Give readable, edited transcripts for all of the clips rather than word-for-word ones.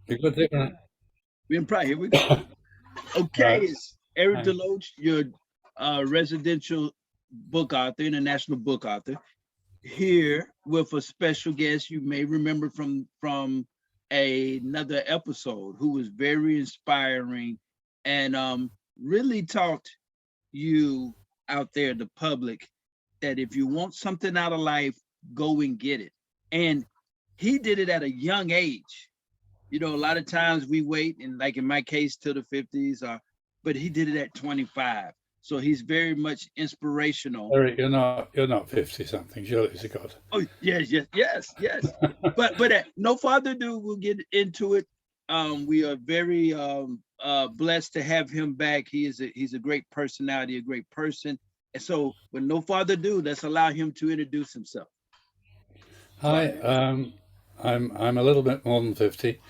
Good thing. We're in pride. Here we go. Okay, Right. it's Eric Right. Deloach, your residential book author, international book author, here with a special guest you may remember from another episode, who was very inspiring and really taught you out there, the public, that if you want something out of life, go and get it. And he did it at a young age. You know, a lot of times we wait, and like in my case, till the 50s, but he did it at 25. So he's very much inspirational. Eric, you're not 50 something, surely to God. Oh, yes, yes, yes, yes. But no further ado, we'll get into it. We are very blessed to have him back. He's a great personality, a great person. And so, with no further ado, let's allow him to introduce himself. Hi, I'm a little bit more than 50.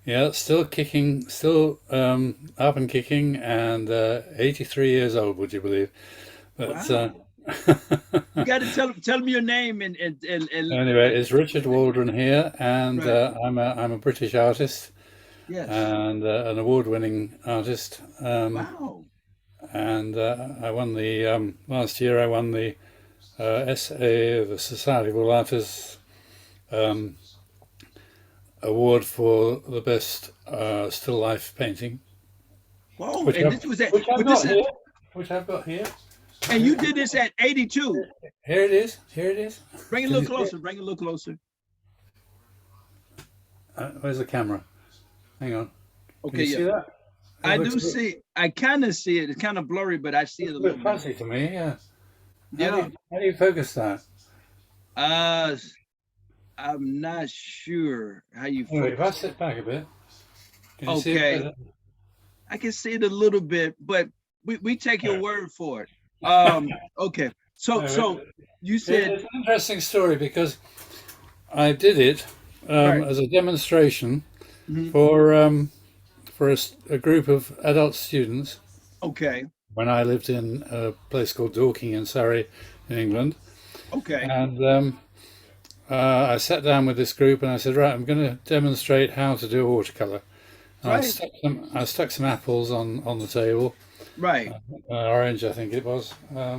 Yeah, still kicking, still up and kicking, and 83 years old, would you believe? But Wow. You got to tell me your name anyway, it's Richard Waldron here, and right. I'm a British artist Yes. and an award-winning artist. Wow. And I won the last year. I won the SA, the Society of All Artists award for the best still life painting, Whoa. which And I've, this was at which I've but this got is here. Which I've got here. and you did this at 82. Here it is. Here it is. Bring it a Can little you see it? closer. Bring it a little closer. Where's the camera? Hang on. Can Okay, you yeah. see that? It I looks do see. I kind of see it. It's kind of blurry, but I see it a a little bit bit. fuzzy to me. Yeah. Yeah. How do you focus that? Uh, I'm not sure how you Anyway, if I focus. sit back a bit, can you see it Okay, better? I can see it a little bit, but we take your There. word for it. Okay. So Anyway, you said it's an interesting story because I did it right. as a demonstration Mhm. for a group of adult students Okay. when I lived in a place called Dorking in Surrey, in England. Okay. And I sat down with this group and I said, right, I'm going to demonstrate how to do a watercolor. And Right. I stuck some apples on the table, Right. orange, I think it was. Yeah.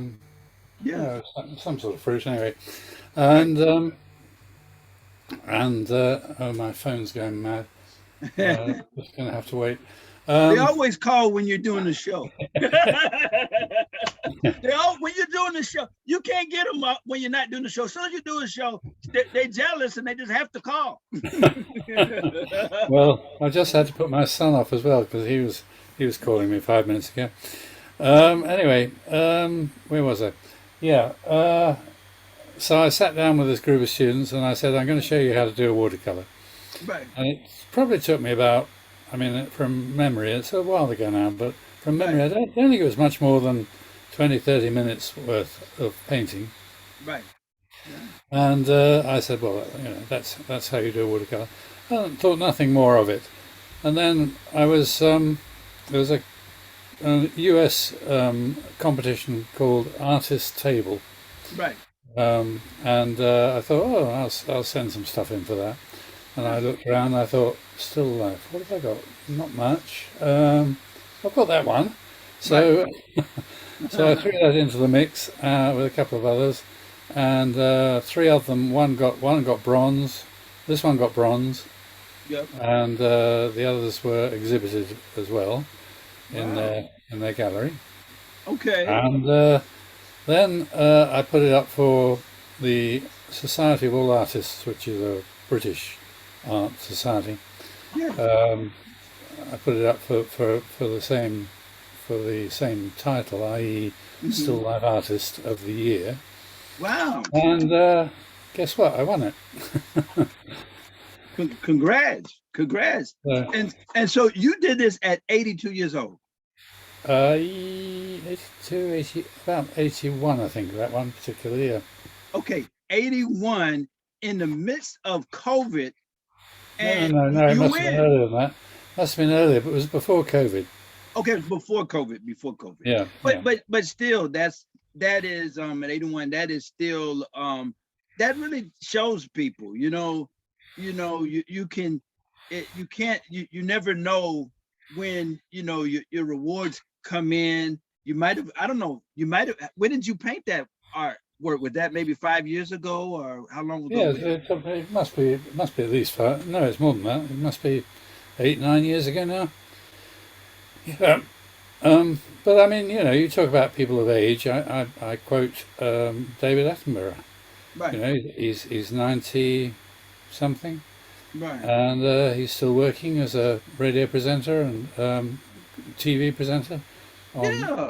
No, some sort of fruit anyway. Right. And oh, my phone's going mad. Just going to have to wait. They Um, always call when you're doing the show. When you're doing the show, you can't get them up when you're not doing the show. As soon as you do a show, they're jealous and they just have to call. well, I just had to put my son off as well because he was calling me 5 minutes ago. Anyway, where was I? Yeah. So I sat down with this group of students and I said, I'm going to show you how to do a watercolor. Right. And it probably took me about, I mean, from memory, it's a while ago now, but from memory, Right. I don't think it was much more than 20, 30 minutes worth of painting. Right. Yeah. And I said, well, that's how you do a watercolor. I thought nothing more of it. And then there was a US competition called ARTTABLE. Right. And I thought, oh, I'll send some stuff in for that. And I Right. looked around and I thought, still life, what have I got? Not much. I've got that one. Right. So, so I threw that into the mix with a couple of others. And three of them, one got bronze, this one got bronze, Yep. and the others were exhibited as well Wow. in their gallery. Okay. And then I put it up for the Society of All Artists, which is a British art society. Yes. Um, I put it up for the same title, i.e., Still Hmm. Life Artist of the Year. Wow. And guess what? I won it. Congrats. Congrats. So, And so you did this at 82 years old. 82, 80, about 81, I think, that one particular year. Okay. 81 in the midst of COVID, No, no, and no, no, it you must have been win. earlier than that. Must have been earlier, but it was before COVID. Okay, before COVID, before COVID. Yeah, But yeah. but but still, that is at 81, that is still that really shows people, you can, you can't, you never know when, your rewards come in. You might have, I don't know, you might have, when did you paint that artwork? Was that maybe 5 years ago, or how long ago Yeah, was it? it must be at least five. No, it's more than that. It must be 8, 9 years ago now. Yeah. But I mean, you talk about people of age. I quote David Attenborough. Right, He's 90 something, right. and he's still working as a radio presenter and TV presenter. Yeah.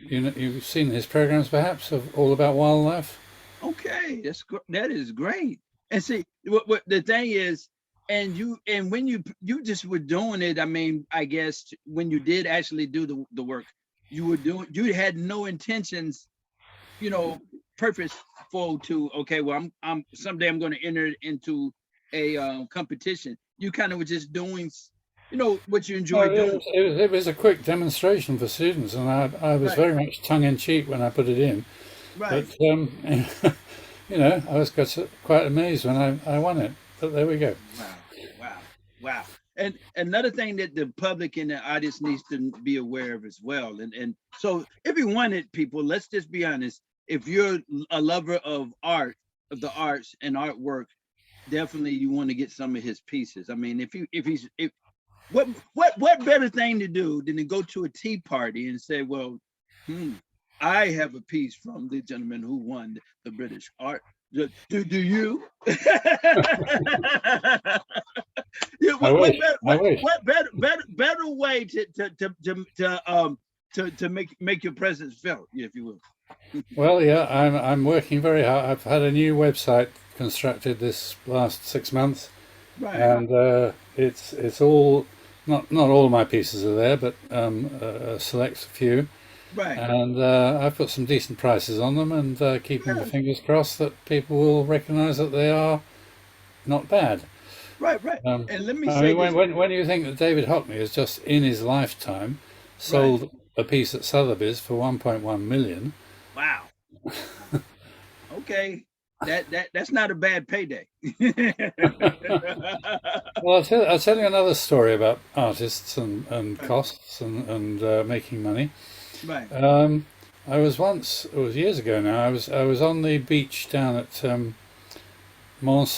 You've seen his programs perhaps of All About Wildlife. Okay, that is great. And see, what the thing is, and when you just were doing it, I mean, I guess when you did actually do the work, you had no intentions, you know, purposeful to, okay, well, I'm someday I'm going to enter into a competition. You kind of were just doing, what you No, enjoy doing. it was a quick demonstration for students, and I was Right, very much tongue in cheek when I put it in. But right. I was quite amazed when I won it. But there we go. Wow, wow, wow. And another thing that the public and the audience needs to be aware of as well. And so if you wanted people, let's just be honest. If you're a lover of art, of the arts and artwork, definitely you want to get some of his pieces. I mean, if what better thing to do than to go to a tea party and say, well, I have a piece from the gentleman who won the British art. Do you? Yeah, I wish. I wish. what better way to make your presence felt, if you will. Well, yeah, I'm working very hard. I've had a new website constructed this last 6 months, Right, and it's all not all my pieces are there, but a select few. right, And I've put some decent prices on them, and keeping the yeah, fingers crossed that people will recognise that they are not bad. right. And let me I say mean, this. when you think that David Hockney has just in his lifetime Right. sold a piece at Sotheby's for 1.1 million. Wow. Okay. That's not a bad payday. Well, I'll tell you another story about artists and Right, costs and making money. right, Um, I was once, it was years ago now. I was on the beach down at Mont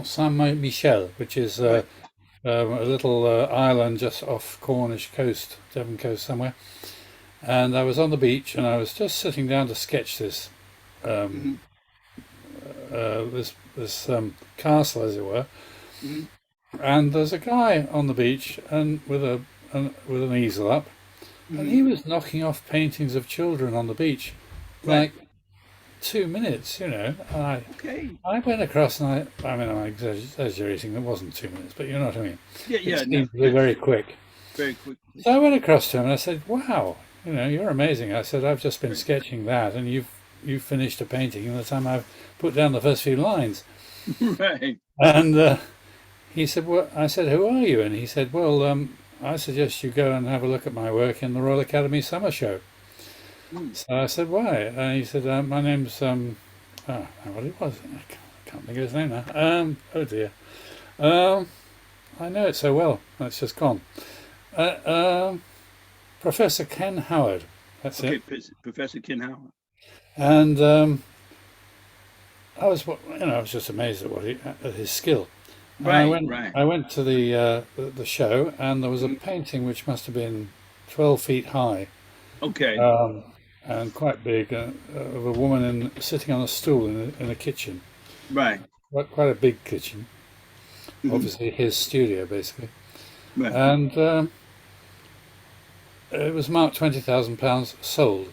Saint Michel, which is right. a little island just off Cornish coast, Devon coast somewhere. And I was on the beach, and I was just sitting down to sketch um, Hmm. this castle, as it were. Hmm. And there's a guy on the beach, and with an easel up, and Hmm. he was knocking off paintings of children on the beach, Right. like 2 minutes, And Okay. I went across, and I mean, I'm exaggerating. It wasn't 2 minutes, but you know what I mean. Yeah, It yeah, no, seemed to be yeah, very quick. very quickly. So I went across to him and I said, "Wow, you're amazing." I said, "I've just been Right. sketching that, and you've finished a painting in the time I've put down the first few lines." Right. And he said, "Well," I said, "Who are you?" And he said, "Well, I suggest you go and have a look at my work in the Royal Academy Summer Show." Mm. So I said, "Why?" And he said, "My name's what it was? I can't think of his name now. Oh dear. Um, I know it so well. It's just gone. Uh, um, Professor Ken Howard. That's Okay, it." Professor Ken Howard. And I was just amazed at at his skill. And Right, right. I went to the show, and there was a Mhm. painting which must have been 12 feet high, Okay. um, and quite big, of a woman sitting on a stool in a kitchen, Right. quite a big kitchen, Hmm. obviously his studio basically, Right. and it was marked £20,000 sold.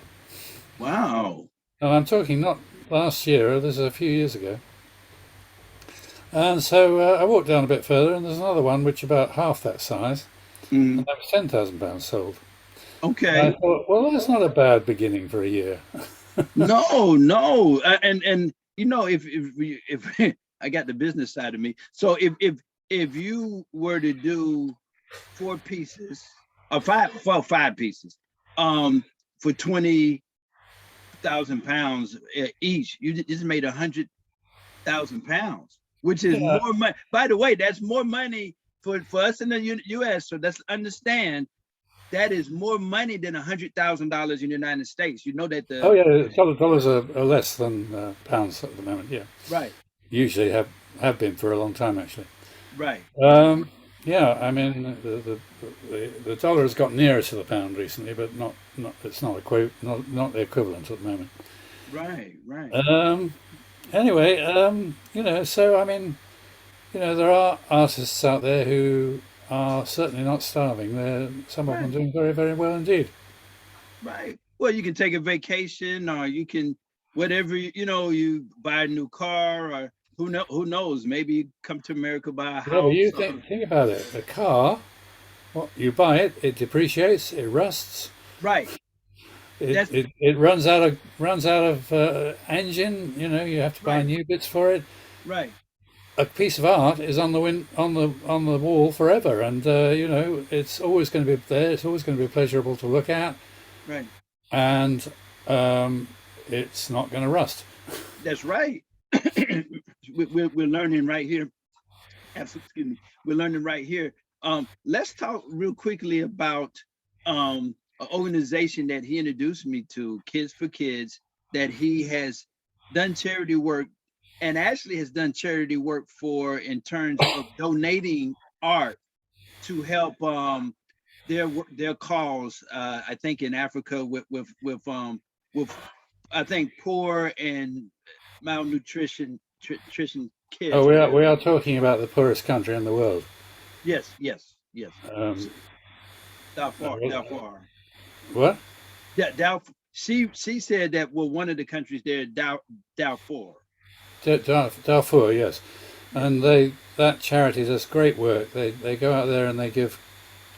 Wow. And I'm talking not last year, this is a few years ago. And so I walked down a bit further, and there's another one which about half that size, Hmm. and that was £10,000 sold. And I Okay. thought, well, that's not a bad beginning for a year. No, no. And if I got the business side of me. So if you were to do four pieces or five pieces, for 20,000, £100,000 each. You just made £100,000, which is Yeah. more money. By the way, that's more money for us in the U.S. So let's understand that is more money than $100,000 in the United States. You know that Oh yeah, dollars are less than pounds at the moment. Yeah, right, usually have been for a long time actually. right, Yeah, I mean the dollar has got nearer to the pound recently, but not it's not the equivalent at the moment. right. Um, anyway, so I mean, there are artists out there who are certainly not starving. Some of them are Right, doing very, very well indeed. right. Well, you can take a vacation, or you can whatever you buy a new car, or who knows, maybe you come to America, buy a Yeah, but you house. think about it. A car, what you buy it, it depreciates, it rusts, Right. That's it runs out of engine. You have to buy right, new bits for it. right, A piece of art is on the on the wall forever, and it's always going to be there. It's always going to be pleasurable to look at, right. and it's not going to rust. That's right. We're learning right here. Excuse me. We're learning right here. Let's talk real quickly about an organization that he introduced me to, Kids for Kids, that he has done charity work, and actually has done charity work for in terms of donating art to help their cause. I think in Africa with I think poor and malnutrition Oh, kids. we are talking about the poorest country in the world. Yes. Um, Darfur. what? Yeah, she said that, well, one of the countries there, Darfur. Darfur, yes, Yeah. and that charity does great work. They go out there and they give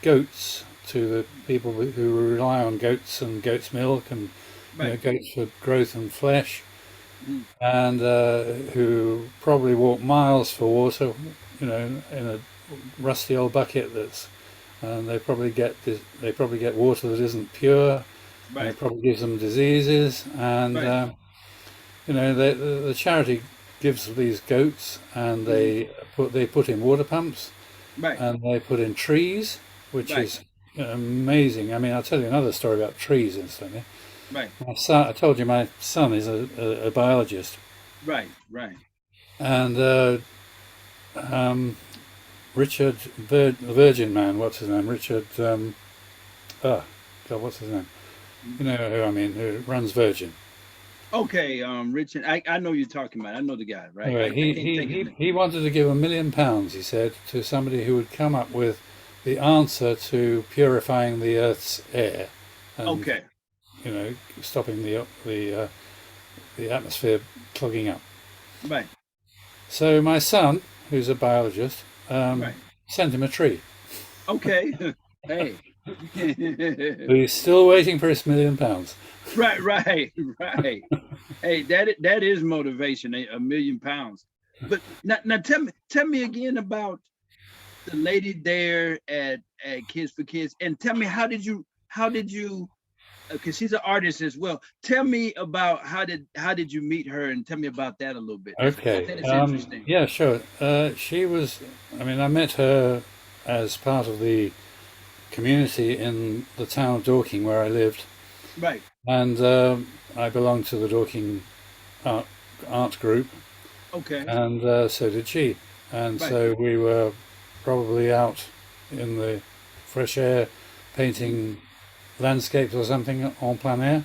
goats to the people who rely on goats and goat's milk and Right. goats for growth and flesh, Mhm. and who probably walk miles for water, in a rusty old bucket and they probably get water that isn't pure, and it Right. probably gives them diseases, and Right. the charity gives these goats, and Mhm. they put in water pumps, Right. and they put in trees, which Right. is amazing. I mean, I'll tell you another story about trees instantly. Right. My son, I told you my son is a biologist, Right. and Richard the Virgin Man, what's his name? Richard, God, what's his name? You know who I mean? Who runs Virgin? Okay, Richard, I know you're talking about. I know the guy, right? Anyway, I can't think of his name. he wanted to give £1 million, he said, to somebody who would come up with the answer to purifying the Earth's air, and Okay. stopping the atmosphere clogging up. Right. So my son, who's a biologist, Right. sent him a tree. Okay. Hey. But he's still waiting for his £1 million. Right. Hey, that is motivation. £1 million. But now tell me again about the lady there at Kids for Kids, and tell me how did you because she's an artist as well. Tell me about how did you meet her, and tell me about that a little bit. I think Okay. it's interesting. Yeah, sure. She was. I mean, I met her as part of the community in the town of Dorking where I lived, Right. and I belonged to the Dorking art group, Okay. and so did she, and Right. so we were probably out in the fresh air painting landscapes or something en plein air,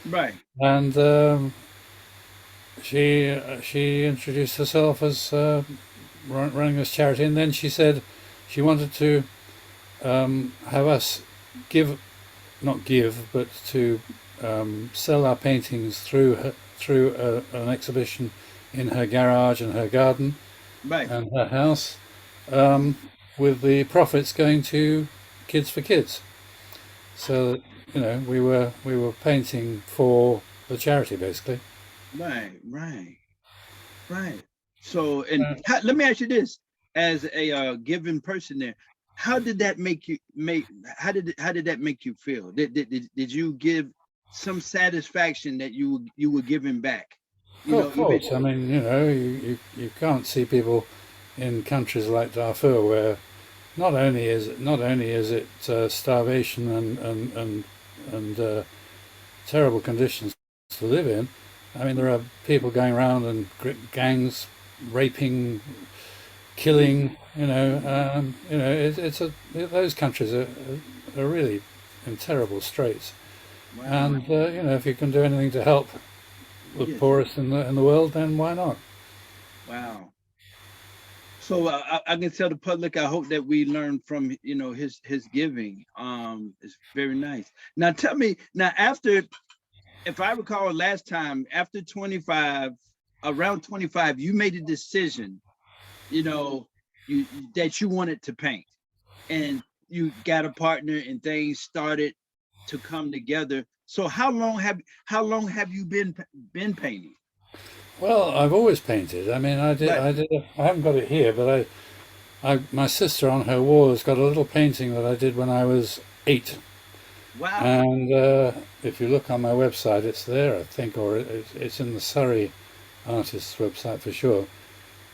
Right. and she introduced herself as running this charity, and then she said she wanted to have us not give, but to sell our paintings through an exhibition in her garage and her garden Right. and her house, with the profits going to Kids for Kids. So we were painting for the charity basically. Right. So, and let me ask you this: as a given person there, how did that make you how did that make you feel? Did you give some satisfaction that you were giving back. You Oh, know, of course. I mean, you can't see people in countries like Darfur where not only is it starvation and terrible conditions to live in. I mean, there are people going around and gangs raping, killing. Those countries are really in terrible straits. wow, And if you can do anything to help the yes, poorest in the world, then why not? wow. So I can tell the public. I hope that we learn from his giving. It's very nice. Now tell me now after, if I recall last time, after 25, around 25, you made a decision, you know, you that you wanted to paint, and you got a partner, and things started to come together. So how long have you been painting? Well, I've always painted. I mean, Right. I haven't got it here, but my sister on her wall has got a little painting that I did when I was 8. Wow. And if you look on my website, it's there, I think, or it's in the Surrey artist's website for sure.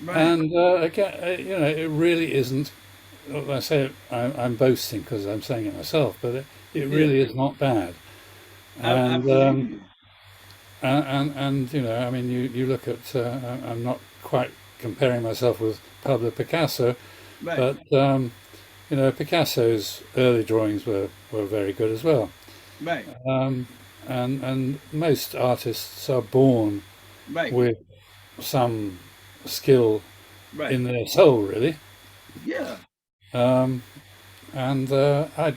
Right. And again, it really isn't. I say I'm boasting because I'm saying it myself, but it Yeah. really is not bad. I And believe you. I mean, you look at. I'm not quite comparing myself with Pablo Picasso, Right. but Picasso's early drawings were very good as well. Right. Um, and most artists are born Right. with some skill Right. in their soul, really. Yeah. Um, and I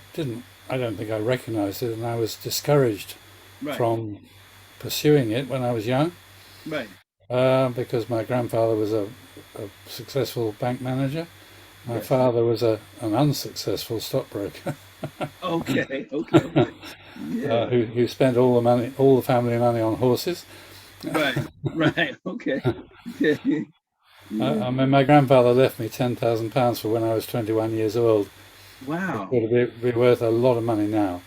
don't think I recognized it, and I was discouraged Right. from pursuing it when I was young, Right. because my grandfather was a successful bank manager. My Yes. father was an unsuccessful stockbroker Okay. Okay. Yeah. who spent all the family money on horses. Right. Right. Okay. Okay. Yeah. I mean, my grandfather left me £10,000 for when I was 21 years old, which Wow. would be worth a lot of money now.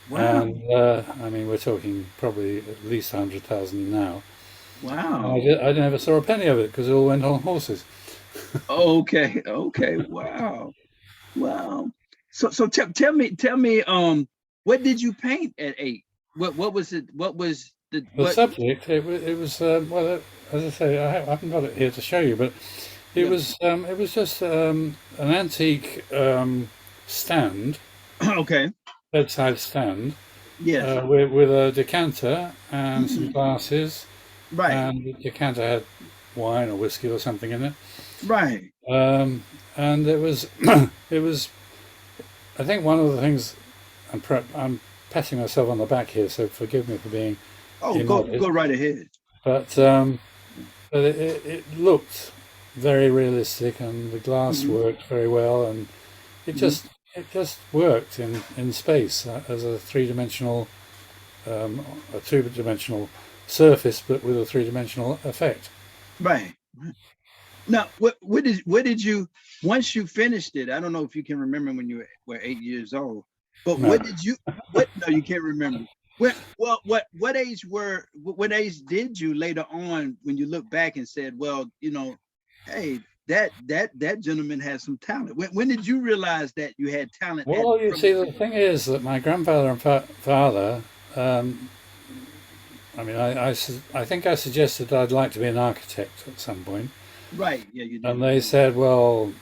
Wow. And I mean, we're talking probably at least 100,000 now. And Wow. I never saw a penny of it because it all went on horses. Okay. Okay. Wow. Wow. So tell me what did you paint at 8? What was it? What was the The what? subject, it was well, as I say, I haven't got it here to show you, but Yeah. it was just an antique stand, Okay. bedside stand, Yes. with a decanter and some Mhm. glasses, Right. and the decanter had wine or whiskey or something in it. Right. And it was it was I think one of the things I'm patting myself on the back here, so forgive me for being Oh, immodest, go right ahead. but it looked very realistic, and the glass Hmm. worked very well, and it Hmm. just it just worked in space as um, a two-dimensional surface, but with a three-dimensional effect. Right. Right. Now, what did you, once you finished it? I don't know if you can remember when you were 8 years old, but No, what did you? What? No, you can't remember. What age did you later on when you look back and said, well, hey, that gentleman has some talent. When did you realize that you had talent at well, you from the see, the beginning? thing is that my grandfather and father. Um, I mean, I think I suggested I'd like to be an architect at some point, Right. Yeah, you and did. they said, "Well,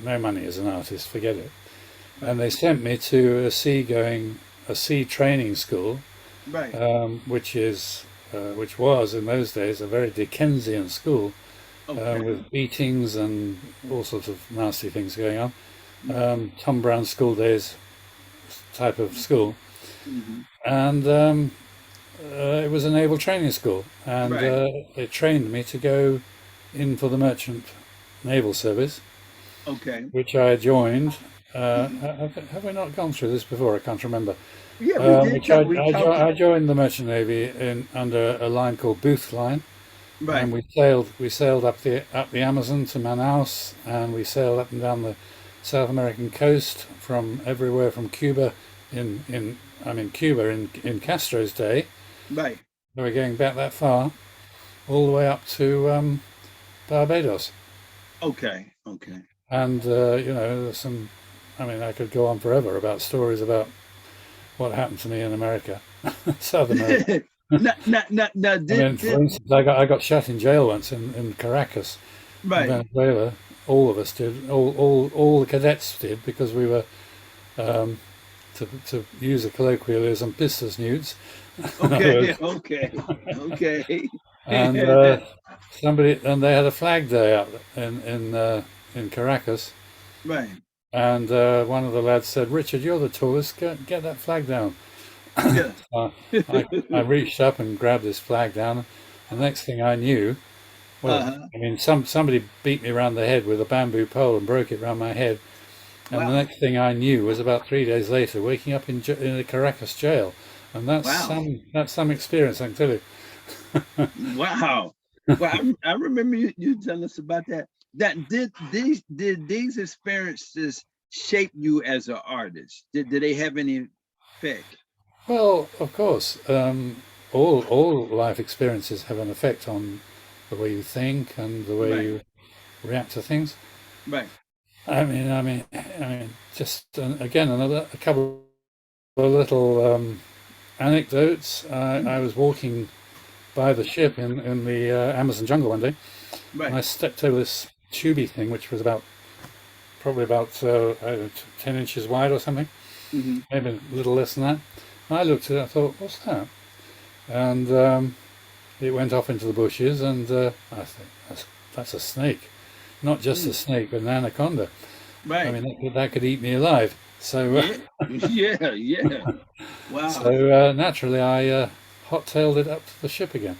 no money as an artist, forget it." And Right. they sent me to a sea training school, Right. which was in those days a very Dickensian school, Okay. with beatings and all sorts of nasty things going on. Right. Tom Brown school days type of school, Hmm. and it was a naval training school, and Right. it trained me to go in for the merchant naval service, Okay. which I joined. Hmm. Have we not gone through this before? I can't remember. Yeah, we did. Which We talked. I joined the merchant navy in under a line called Booth Line, and Right. we sailed up the Amazon to Manaus, and we sailed up and down the South American coast from everywhere from Cuba in I mean, Cuba in Castro's day, Right. they were going back that far, all the way up to Barbados. Okay. Okay. And, there's some, I mean, I could go on forever about stories about what happened to me in America, South America. Now, I mean, for instance, I got shut in jail once in Caracas, in right. Venezuela. All of us did, all the cadets did, because we were, um, to use a colloquialism, business nudes. In other Okay. words, Okay. Okay. and they had a flag day out in Caracas, Right. and one of the lads said, "Richard, you're the tallest. Get that flag down." Yeah. uh, I reached up and grabbed this flag down. The next thing I knew, well, Uh-huh. I mean, somebody beat me around the head with a bamboo pole and broke it around my head. And the Wow. next thing I knew was about 3 days later, waking up in a Caracas jail, and Wow. that's some experience, I can tell you. Wow. Well, I remember you telling us about that. That did these experiences shape you as an artist? Did they have any effect? Well, of course, all life experiences have an effect on the way you think and the way Right. you react to things. Right. Just again, a couple of little anecdotes. I was walking by the ship in the Amazon jungle one day, and I Right. stepped over this tubey thing, which was probably about I don't know, 10 inches wide or something, Hmm. maybe a little less than that. And I looked at it, I thought, what's that? And it went off into the bushes, and I think that's a snake, not just a Mm. snake, but an anaconda. I Right. mean, that could eat me alive. So, Yeah. Yeah. Yeah. Wow. naturally, I hot-tailed it up to the ship again.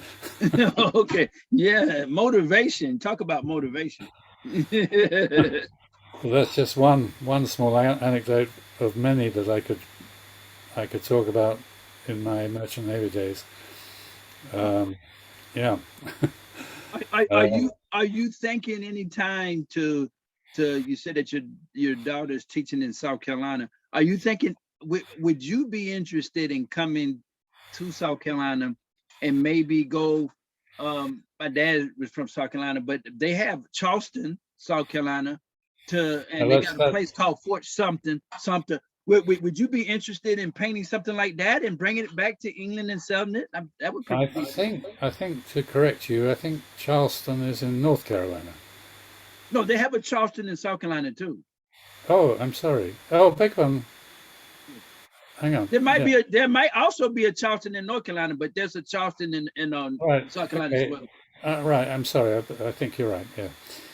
Okay. Yeah. Motivation. Talk about motivation. Well, that's just one small anecdote of many that I could talk about in my merchant navy days. Um, yeah. Uh, Are you thinking any time to you said that your daughter's teaching in South Carolina? Are you thinking would you be interested in coming to South Carolina and maybe go my dad was from South Carolina, but they have Charleston, South Carolina, now and they that's got a that. place called Fort something. Would you be interested in painting something like that and bringing it back to England and selling it? That would I be think I think to correct you, I think Charleston is in North Carolina. no, they have a Charleston in South Carolina too. Oh, I'm sorry. Oh, big one. Hang on. Yeah. There might also be a Charleston in North Carolina, but there's a Charleston in Right. South Carolina as Okay. well. Right. I'm sorry. I think you're right. Yeah.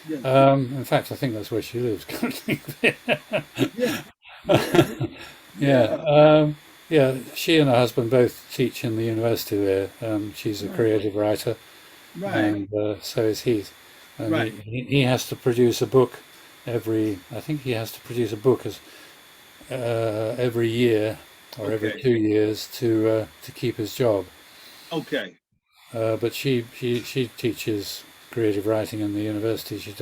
Yeah, In fact, I think that's where she lives currently. yeah, yeah, Yeah. yeah. Yeah. She and her husband both teach in the university there. She's a Right, creative writer, right, and so is he. And right. he has to produce a book I think he has to produce a book every year or every Okay, 2 years to keep his job. okay, But she teaches creative writing in the university. She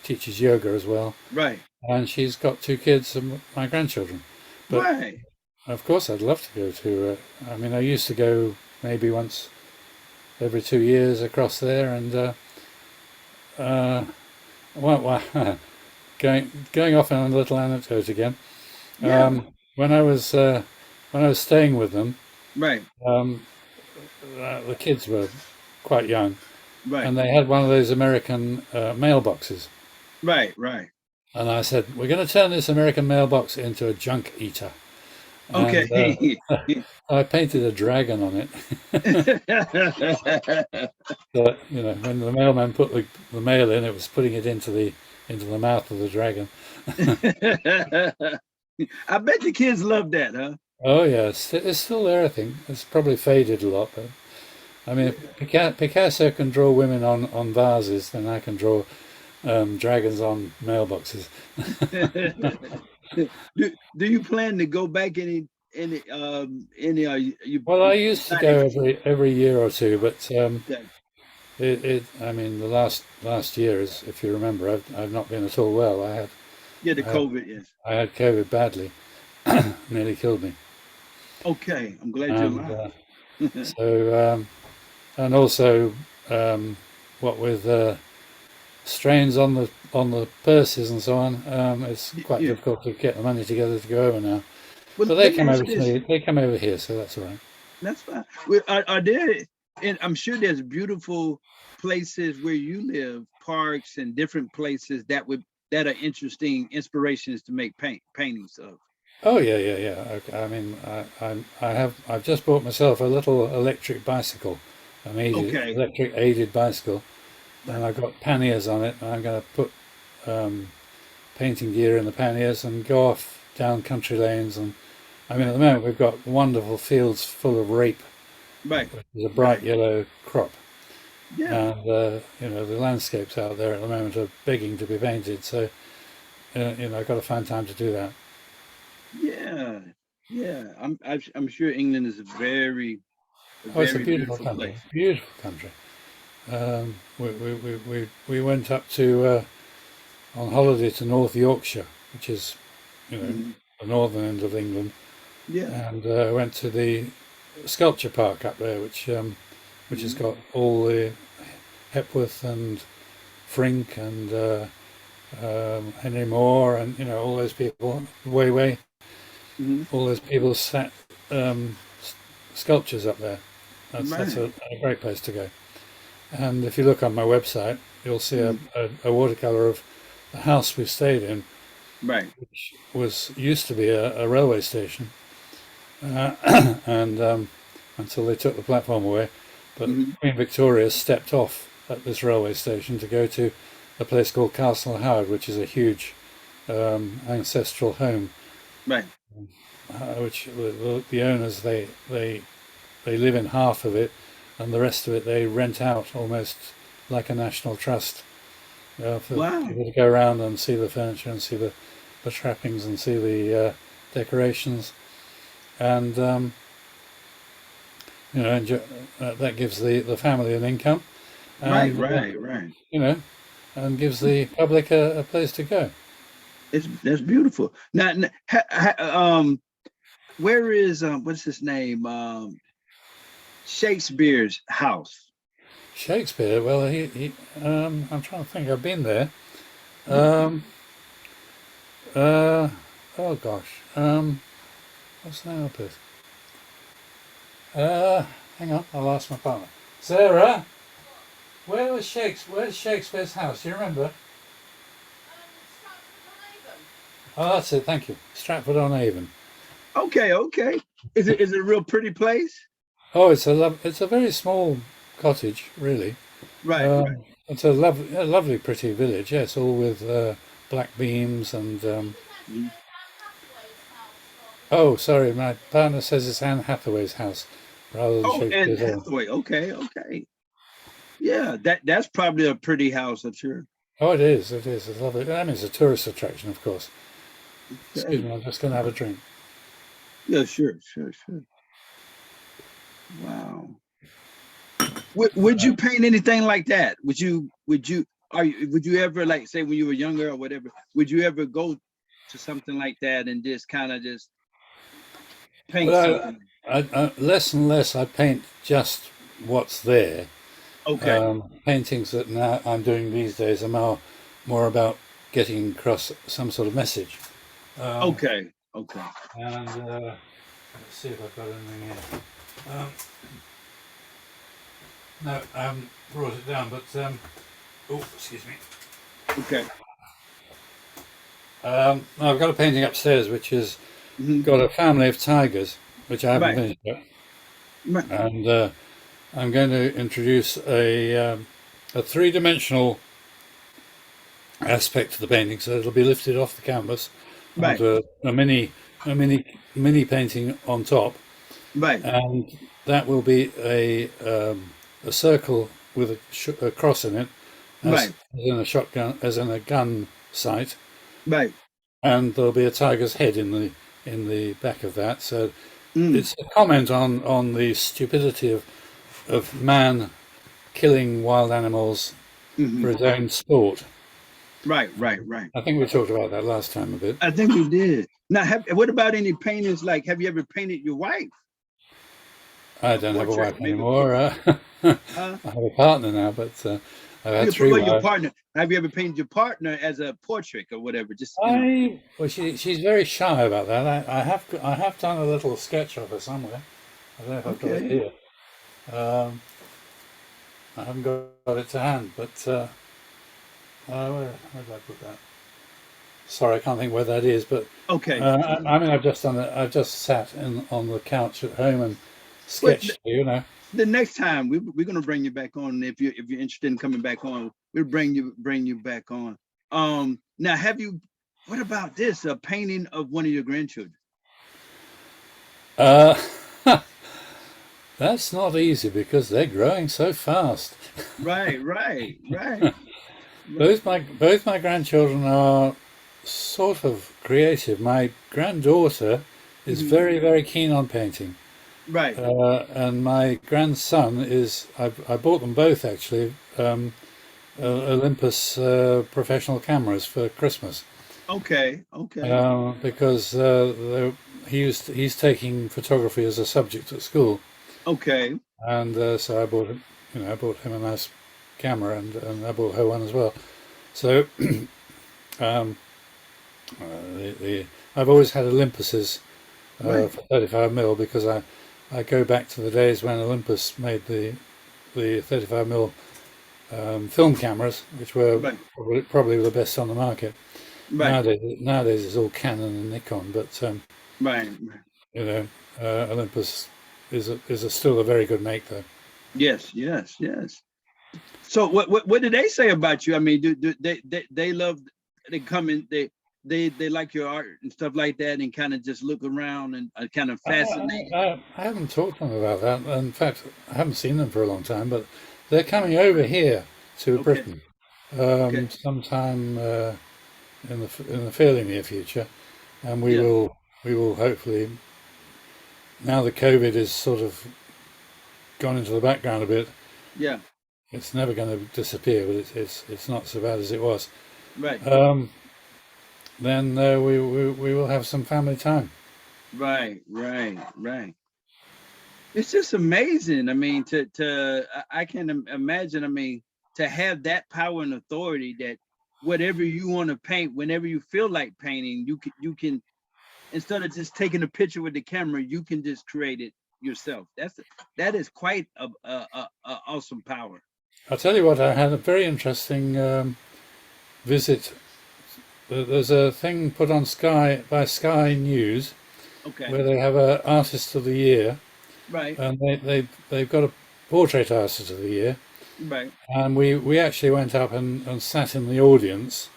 teaches yoga as well, right, and she's got two kids and my grandchildren. But right. of course, I'd love to go to. I mean, I used to go maybe once every 2 years across there, and uh, going off on a little anecdote again. Yeah, When I was staying with them, right, um, the kids were quite young, right, and they had one of those American mailboxes. right, right. And I said, "We're going to turn this American mailbox into a junk eater." And Okay. I painted a dragon on it. But when the mailman put the mail in, it was putting it into the mouth of the dragon. I bet the kids love that, huh? Oh yes, it's still there. I think it's probably faded a lot, but I mean, Yeah. if Picasso can draw women on vases, then I can draw dragons on mailboxes. Do you plan to go back any Well, I you used to decided go every year or two, but okay. I mean, the last year is, if you remember, I've not been at all well. Yeah, the I had COVID, yes. I had COVID badly, nearly killed me. Okay, I'm glad you're And alive. so and also what with strains on the purses and so on, it's quite Yeah. difficult to get the money together to go over now. Well, But they let me come ask over you to this. me. They come over here, so that's all right. That's fine. Well, are there, and I'm sure there's beautiful places where you live, parks and different places that are interesting inspirations to make paintings of. Oh yeah, yeah, yeah. Okay. I mean, I've just bought myself a little electric bicycle, an Okay. electric aided bicycle, and Right. I've got panniers on it. And I'm going to put um, painting gear in the panniers and go off down country lanes. And I mean, at Right. the moment we've got wonderful fields full of rape, Right. which is a bright Right. yellow crop, Yeah. and you know the landscapes out there at the moment are begging to be painted. So you know I've got to find time to do that. Yeah. Yeah. I'm sure England is a Oh, it's a very beautiful beautiful country, place. beautiful country. We went up to on holiday to North Yorkshire, which is you know Hmm. the northern end of England, Yeah. and went to the sculpture park up there, which has Hmm. got all the Hepworth and Frink and Henry Moore and you know all those people, Way, Hmm. all those people sat um, sculptures up there. That's Right. a great place to go. And if you look on my website, you'll see Hmm. a watercolor of the house we stayed in, Right. which was used to be a railway station, and until they took the platform away. But Hmm. Queen Victoria stepped off at this railway station to go to a place called Castle Howard, which is a huge ancestral home, Right. which the owners they live in half of it, and the rest of it they rent out almost like a national trust. For Wow. people to go around and see the furniture and see the trappings and see the decorations, and you know, that gives the family an income, Right. and Right. Right. you know, and gives the public a place to go. That's beautiful. Now, where is what's his name? Shakespeare's house. Shakespeare, well, I'm trying to think. I've been there. Yeah. Um, uh, oh gosh, what's the name of this? Hang on, I'll ask my partner. Sarah, Where's Shakespeare's house? Do you remember? Oh, that's it. Thank you. Stratford on Avon. Okay. Okay. Is it a real pretty place? Oh, it's a very small cottage, really. Right. Right. It's a lovely, pretty village. Yes, all with black beams and. Mhm. Oh, sorry, my partner says it's Anne Hathaway's house rather than Oh, and Shakespeare's own. Hathaway. Okay. Okay. Yeah. That's probably a pretty house. I'm sure. Oh, it is. It is. It's lovely. I mean, it's a tourist attraction, of course. Excuse Okay. me. I'm just going to have a drink. Yeah. Sure. Sure. Sure. Wow. Would you paint anything like that? Would you ever, like, say when you were younger or whatever, would you ever go to something like that and just kind of just paint Well, something? less and less I paint just what's there. Okay. Paintings that now I'm doing these days are more about getting across some sort of message. Um, Okay. Okay. and let's see if I've got anything here. No, I haven't brought it down, but oh, excuse me. Okay. I've got a painting upstairs which has Hmm. got a family of tigers, which I haven't Right. finished yet, Right. and I'm going to introduce a three-dimensional aspect to the painting, so it'll be lifted off the canvas Right. onto a mini painting on top, Right. and that will be a circle with a cross in it, Right. as in a shotgun, as in a gun sight, Right. and there'll be a tiger's head in the back of that. So Mm. it's a comment on the stupidity of man killing wild animals Hmm. for his own sport. Right. Right. Right. I think we talked about that last time a bit. I think we did. Now, what about any paintings? Like, have you ever painted your wife? I A don't have a portrait, wife maybe a anymore. portrait. I Huh? have a partner now, but I've had three Well, your wives. partner. Have you ever painted your partner as a portrait or whatever? Just Well, she's very shy about that. I have done a little sketch of her somewhere. I don't know if I've got it Okay. here. I haven't got it to hand, but where did I put that? Sorry, I can't think where that is. But Okay. I mean, I've just done it. I've just sat on the couch at home and Well, sketched. You know. the next time we're gonna bring you back on. If you're interested in coming back on, we'll bring you back on. Now have you? What about this? A painting of one of your grandchildren? Uh, that's not easy because they're growing so fast. Right, right, right, Both my grandchildren are sort of creative. My granddaughter is mhm, very keen on painting, right. and my grandson is. I bought them both actually Olympus professional cameras for Christmas Okay, okay, because he's taking photography as a subject at school, okay. and so I bought him a nice camera, and I bought her one as well. So um, I've always had Olympuses Right, for 35mm because I go back to the days when Olympus made the 35mm film cameras, which were right, probably the best on the market. right, Nowadays it's all Canon and Nikon, but right, right. you know, Olympus still a very good make though. Yes, yes, yes. So what did they say about you? I mean, do they love, they come in, they like your art and stuff like that, and kind of just look around and are kind of fascinated. I haven't talked to them about that. In fact, I haven't seen them for a long time, but they're coming over here to Okay, Britain okay, sometime in the fairly near future, and yeah, we will hopefully, now that COVID is sort of gone into the background a bit. yeah, It's never going to disappear, but it's not so bad as it was. right, Um, then we will have some family time. right, right, right. It's just amazing. I mean, I can imagine. I mean, to have that power and authority that whatever you want to paint, whenever you feel like painting, you can instead of just taking a picture with the camera, you can just create it yourself. That is quite a awesome power. I'll tell you what, I had a very interesting visit. There's a thing put on Sky by Sky News Okay, where they have a artist of the year, right, and they've got a portrait artist of the year, right, and we actually went up and sat in the audience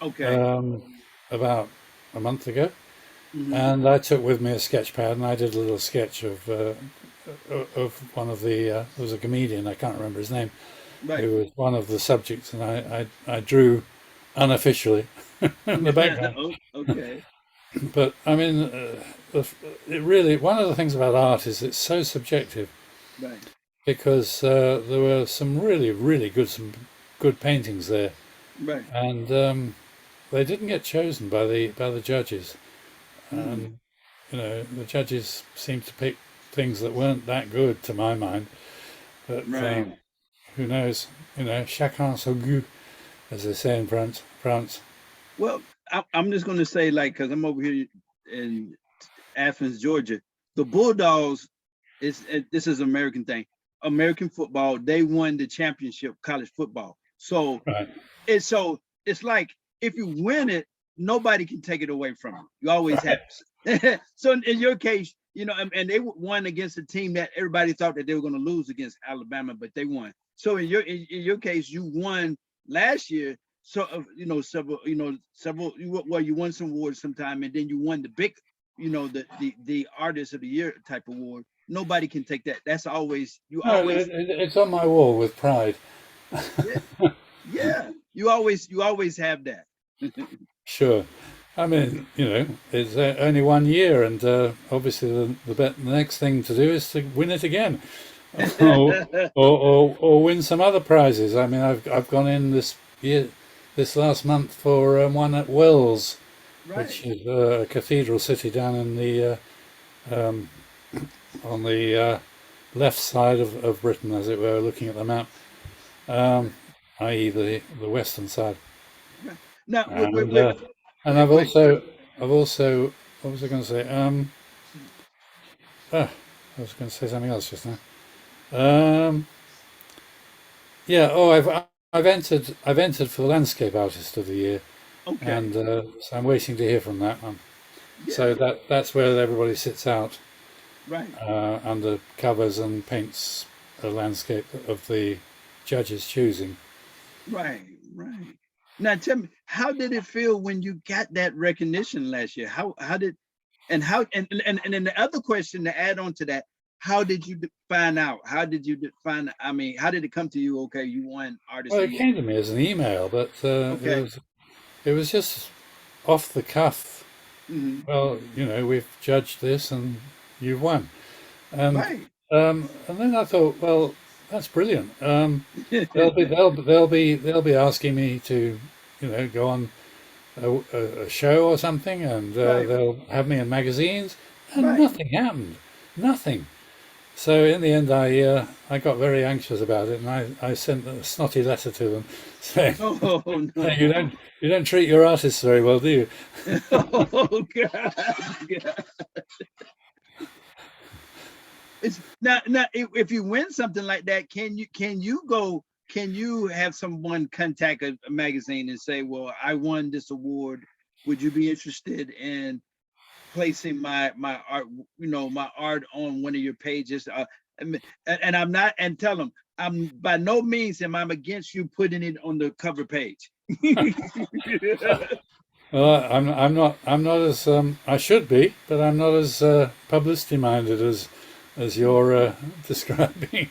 okay, um, about a month ago. hmm, And I took with me a sketch pad, and I did a little sketch of one of the. There was a comedian, I can't remember his name, right. who was one of the subjects, and I drew unofficially in the background. Okay, But I mean, it really one of the things about art is it's so subjective right. because there were some really good paintings there, Right. and they didn't get chosen by the judges. Mm, And you know, the judges seemed to pick things that weren't that good to my mind. But right. who knows? You know, chacun son goût, as they say in France. France. Well, I'm just going to say, like, because I'm over here in Athens, Georgia, the Bulldogs this is an American thing. American football, they won the championship college football. So Right. it's like if you win it, nobody can take it away from you. You always have. So in your case, and they won against a team that everybody thought that they were going to lose against Alabama, but they won. So in your case, you won last year. So several you won some awards sometime, and then you won the big, the artist of the year type award. Nobody can take that. That's always you No, always it's on my wall with pride. yeah, yeah, you always have that. Sure. I mean, you know, it's only 1 year, and obviously the next thing to do is to win it again, or win some other prizes. I mean, I've gone in this last month for one at Wells Right. which is a cathedral city down in the um, on the left side of Britain, as it were, looking at the map, Right. um, i.e. the western side. Right. Now, And go and ahead. Go ahead. I've also what was I going to say? I was going to say something else just now. Um, yeah. Oh, I've entered for the landscape artist of the year, Okay. and so I'm waiting to hear from that one. Yeah. So that's where everybody sits out Right. under covers and paints a landscape of the judge's choosing. Right. Right. Now, tell me, how did it feel when you got that recognition last year? How did and how and then the other question to add on to that, how did you find out? How did you find? I mean, how did it come to you? Okay, you won Artist Well, of it the Year. came to me as an email, but Okay. it was just off the cuff. Hmm. Well, we've judged this and you've won. And Right. and then I thought, well, that's brilliant. They'll be asking me to, go on a show or something, and Right. they'll have me in magazines, and Right. nothing happened, nothing. So in the end, I got very anxious about it, and I sent a snotty letter to them saying, Oh "Hey, no. you don't treat your artists very well, do you?" Oh God. God. It's now if you win something like that, can you have someone contact a magazine and say, well, I won this award. Would you be interested in placing my art, my art on one of your pages? And I'm not, and tell them I'm by no means am I against you putting it on the cover page. Well, I'm not as I should be, but I'm not as publicity minded as you're describing.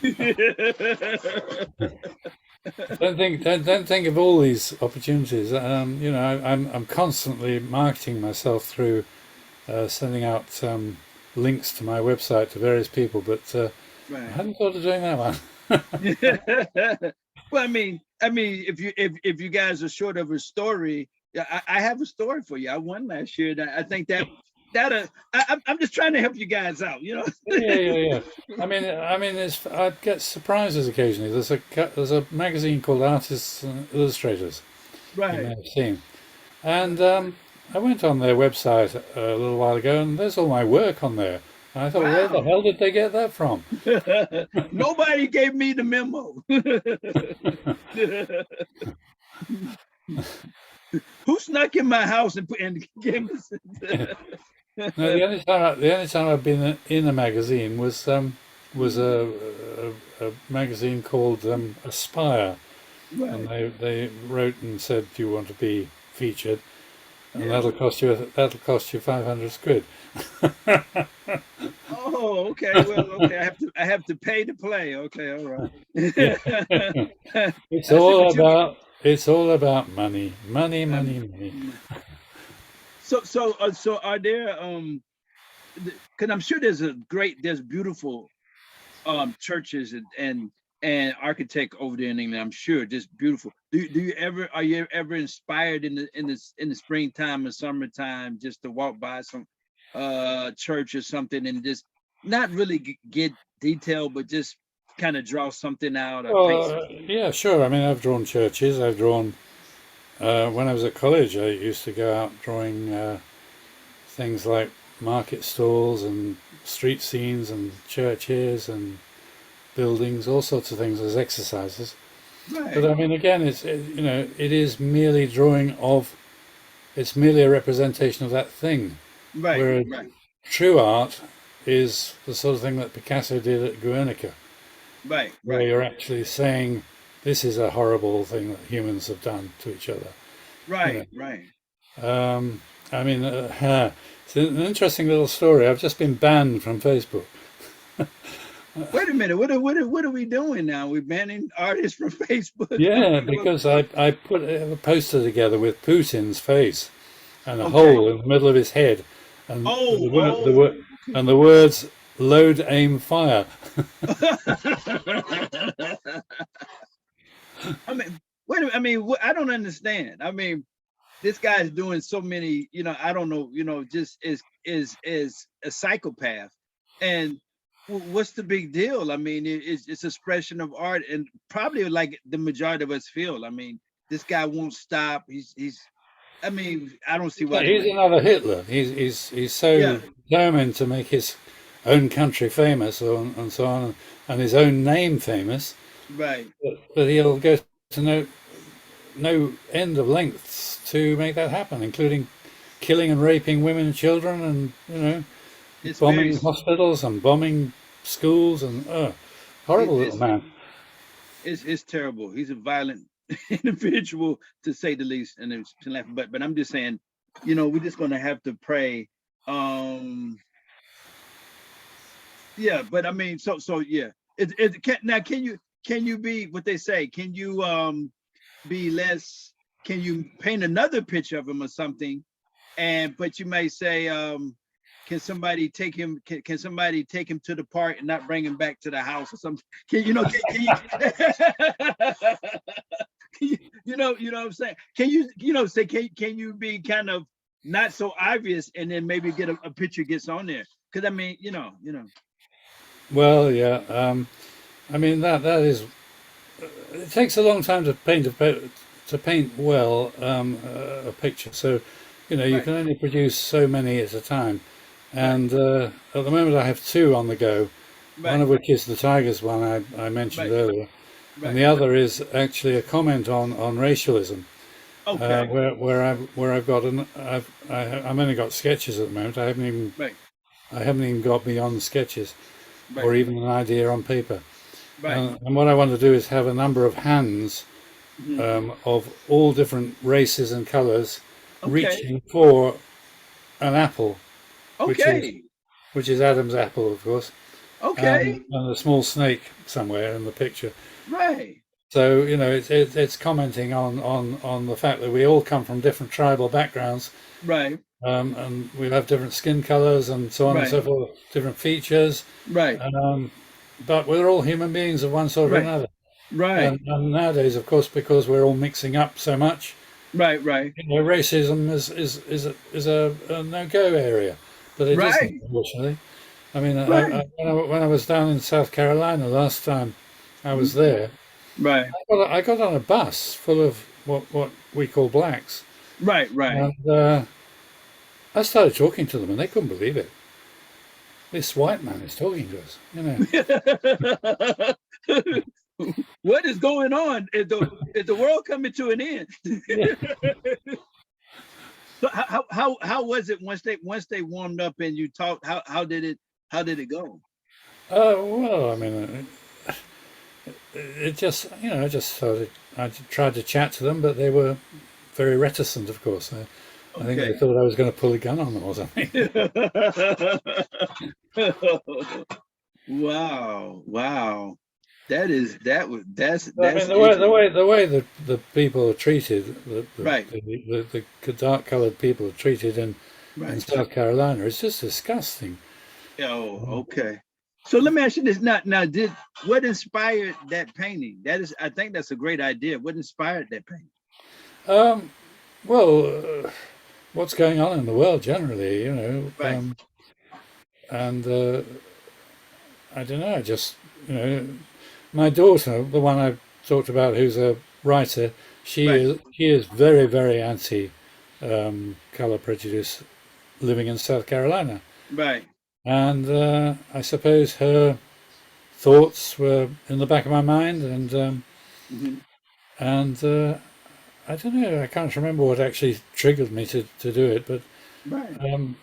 Don't think of all these opportunities. I'm constantly marketing myself through sending out links to my website to various people, but I Right. hadn't thought of doing that one. Well, if you guys are short of a story, yeah, I have a story for you. I won last year. I think I'm just trying to help you guys out. Yeah. I get surprises occasionally. There's a magazine called Artists and Illustrators. You may Right. have seen, and I went on their website a little while ago, and there's all my work on there. And I thought, where the Wow. hell did they get that from? Nobody gave me the memo. Who snuck in my house and gave me? No, the only time I've been in a magazine was a magazine called Aspire, and Right. they wrote and said, "Do you want to be featured?" And Yeah. that'll cost you 500 quid. Oh, okay. Well, okay. I have to pay to play. Okay, all right. Yeah, I see what you. it's all about money, Um, money. so are there because I'm sure there's beautiful churches and architect over there in England. I'm sure just beautiful. Do you ever are you ever inspired in the springtime and summertime just to walk by some church or something and just not really get detailed, but just kind of draw something out or paint Well, something? yeah, sure. I mean, I've drawn churches. I've drawn when I was at college. I used to go out drawing things like market stalls and street scenes and churches and buildings, all sorts of things as exercises. But I Right, mean, again, it is merely drawing of. It's merely a representation of that thing. right, Whereas right, true art is the sort of thing that Picasso did at Guernica, right, where right, you're actually saying this is a horrible thing that humans have done to each other. You right, right. know, I mean, it's an interesting little story. I've just been banned from Facebook. Wait a minute. What are we doing now? We're banning artists from Facebook. Yeah, because I put a poster together with Putin's face and a Okay. hole in the middle of his head, and Oh, oh, okay. the words "load, aim, fire." I mean, wait a minute. I mean, I don't understand. I mean, this guy's doing so many, I don't know, just is a psychopath. And what's the big deal? I mean, it's expression of art, and probably like the majority of us feel. I mean, this guy won't stop. He's. I mean, I don't see why He's they. another Hitler. He's so Yeah, determined to make his own country famous and so on, and his own name famous, right. but he'll go to no end of lengths to make that happen, including killing and raping women and children, and It's very. bombing hospitals and bombing schools, and horrible little It's man. it's terrible. He's a violent individual, to say the least. And it's but I'm just saying, we're just gonna have to pray. Yeah, but I mean, so yeah. Now can you be what they say? Can you be less? Can you paint another picture of him or something? But you may say, can somebody take him? Can somebody take him to the park and not bring him back to the house or something? Can you know? Can you? You know what I'm saying? Can you say can you be kind of not so obvious, and then maybe get a picture gets on there? Because I mean, Well, yeah. I mean that is. It takes a long time to paint well a picture. So, you right, can only produce so many at a time. And at the moment, I have two on the go. One right, of which is the Tigers one I mentioned right, earlier, and right. the other is actually a comment on racialism, Okay, where I've got I'm only got sketches at the moment. right, I haven't even got beyond the sketches, right, or even an idea on paper. right. And what I want to do is have a number of hands Mhm. of all different races and colours Okay, reaching for an apple, which is okay, Adam's apple, of course, okay, and a small snake somewhere in the picture. right, So it's commenting on the fact that we all come from different tribal backgrounds, right, and we have different skin colours and so on and right, so forth, different features, right, um, but we're all human beings of one sort or right, another. right, And nowadays, of course, because we're all mixing up so much, right, right, racism is a no-go area, but it isn't, right, unfortunately. I mean, right, when I was down in South Carolina last time I was mhm, there, right, I got on a bus full of what we call blacks, right, right. and I started talking to them, and they couldn't believe it. This white man is talking to us. What is going on? Is the world coming to an end? Yeah. So how was it once they warmed up and you talked? How did it go? Well, I mean, it just I just started. I tried to chat to them, but they were very reticent. Of course, I think they Okay. thought I was going to pull a gun on them or something. Wow, wow. That is that was I mean, that's interesting. the way that the people are treated, Right, the dark coloured people are treated in right. South Carolina, is just disgusting. Oh, okay. So let me ask you this. Now, did what inspired that painting? I think that's a great idea. What inspired that painting? Um, well, what's going on in the world generally, Right, and I don't know, just you know, my daughter, the one I talked about, who's a writer, right, she is very very anti color prejudice, living in South Carolina, right. and I suppose her thoughts were in the back of my mind, Hmm. and I don't know, I can't remember what actually triggered me to do it, but Right. um,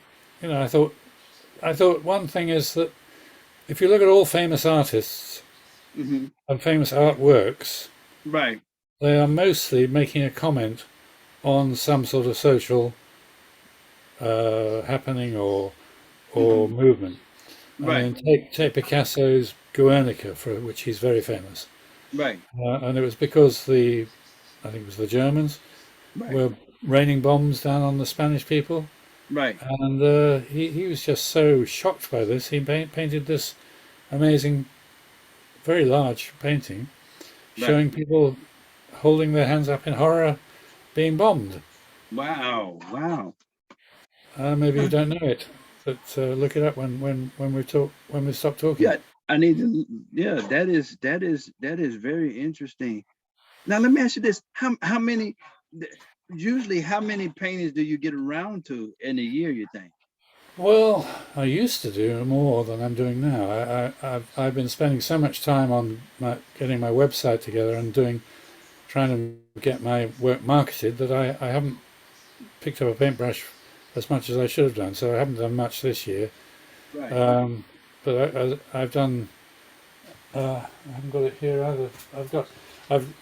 I thought one thing is that if you look at all famous artists Hmm. and famous artworks, Right. they are mostly making a comment on some sort of social happening or Hmm. movement. I Right. mean, take Picasso's Guernica, for which he's very famous, Right. and it was because I think it was the Germans Right. were raining bombs down on the Spanish people, Right. and he was just so shocked by this. He painted this amazing, very large painting Right. showing people holding their hands up in horror being bombed. Wow, wow. Maybe you Huh. don't know it, but look it up when we stop talking. Yeah, I need to. Yeah, that is very interesting. Now let me ask you this: how many? Usually, how many paintings do you get around to in a year? You think? Well, I used to do more than I'm doing now. I've been spending so much time on getting my website together and trying to get my work marketed that I haven't picked up a paintbrush as much as I should have done. So I haven't done much this year. Right. Um, but I've done. I haven't got it here either.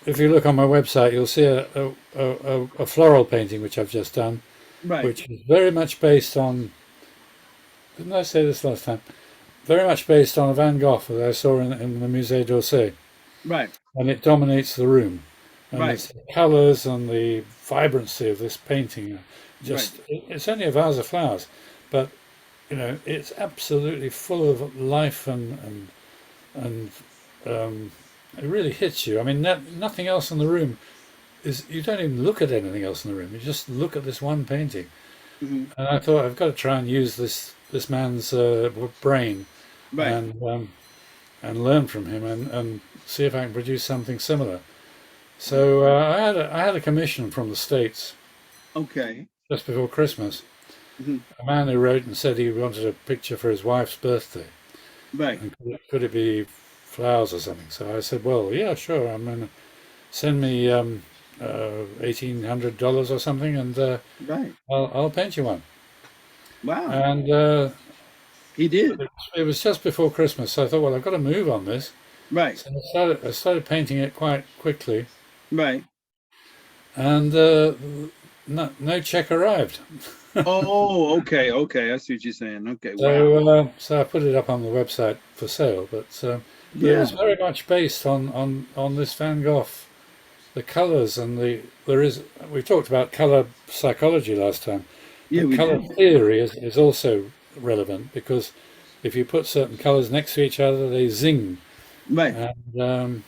If you look on my website, you'll see a floral painting which I've just done, Right. which is very much based on. Didn't I say this last time? Very much based on a Van Gogh that I saw in the Musée d'Orsay, Right. and it dominates the room. And Right. it's the colours and the vibrancy of this painting. Right. It's only a vase of flowers, but it's absolutely full of life and it really hits you. I mean, nothing else in the room is. You don't even look at anything else in the room. You just look at this one painting. Hmm. And I thought I've got to try and use this man's brain Right. and and learn from him and see if I can produce something similar. Right. So I had a commission from the States Okay. just before Christmas. Hmm. A man who wrote and said he wanted a picture for his wife's birthday, Right. and could it be flowers or something? So I said, well, yeah, sure. I'm going to send me $1,800 or something, and Right. I'll paint you one. Wow. And He did. it was just before Christmas, so I thought, well, I've got to move on this. Right. So I started painting it quite quickly, Right. and no check arrived. Oh, okay. Okay. I see what you're saying. Okay. Wow. So I put it up on the website for sale, but it was Yeah. very much based on this Van Gogh, the colours and we talked about colour psychology last time, Yeah, but we colour did. theory is also relevant because if you put certain colours next to each other, they zing, Right. and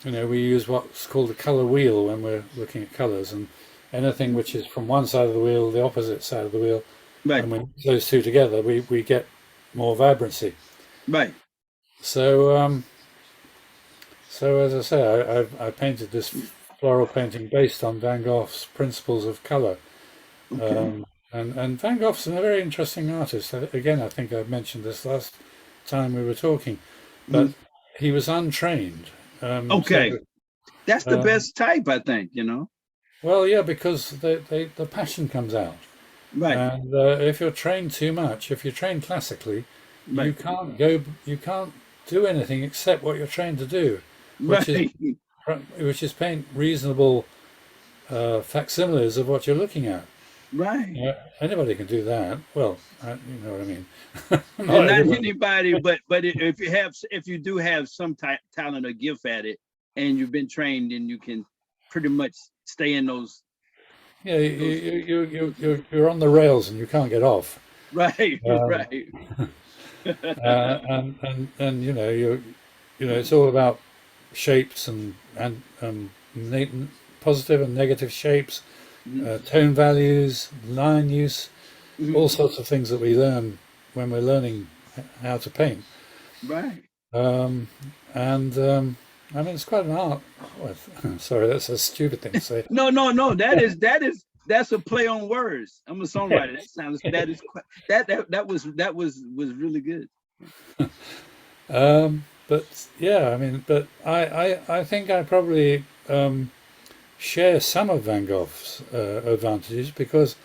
we use what's called the colour wheel when we're looking at colours, and anything which is from one side of the wheel, the opposite side of the wheel, Right. and when those two together, we get more vibrancy. Right. So, so as I say, I painted this floral painting based on Van Gogh's principles of colour. Okay. And Van Gogh's a very interesting artist. Again, I think I mentioned this last time we were talking, but Mhm. he was untrained. So, Okay. That's the um, best type, I think, you know. well, yeah, because the passion comes out. Right. And if you're trained too much, if you're trained classically, Right. you can't do anything except what you're trained to do, which is Right. which is paint reasonable facsimiles of what you're looking at. Right. Anybody can do that. Well, you know what I mean. And Not not everybody. anybody, but if you do have some talent or gift at it, and you've been trained, and you can pretty much stay in Yeah, those you're on the rails and you can't get off. right, Um, right. and it's all about shapes positive and negative shapes, Mhm, tone values, line use, mhm. all sorts of things that we learn when we're learning how to paint. Right. Um, and I mean, it's quite an art. Oh, sorry, that's a stupid thing to say. No, no, no. That's a play on words. I'm a songwriter. That sounds that is quite, that was really good. But yeah, I mean, but I think I probably share some of Van Gogh's advantages because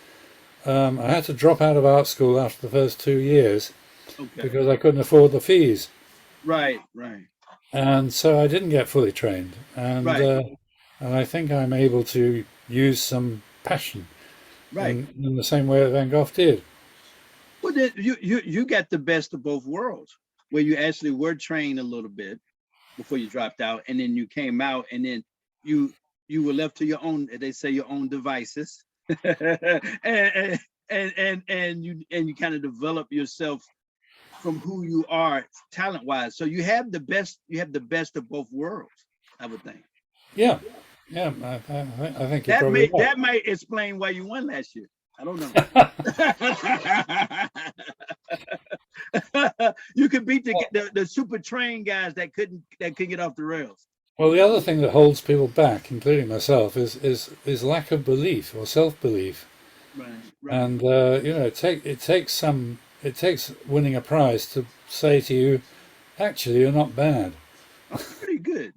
I had to drop out of art school after the first 2 years Okay. because I couldn't afford the fees. Right, right, And so I didn't get fully trained. right, And I think I'm able to use some passion right. in the same way that Van Gogh did. Well, then you got the best of both worlds, where you actually were trained a little bit before you dropped out, and then you came out, and then you you were left to your own. They say your own devices, and and you kind of develop yourself from who you are talent wise. So you have the best. You have the best of both worlds, I would think. Yeah, Yeah, I think you're probably right. That might explain why you won last year. I don't know. You could beat the super trained guys that couldn't get off the rails. Well, the other thing that holds people back, including myself, is lack of belief or self-belief. Right. And you know, it takes winning a prize to say to you, actually, you're not bad. Pretty good.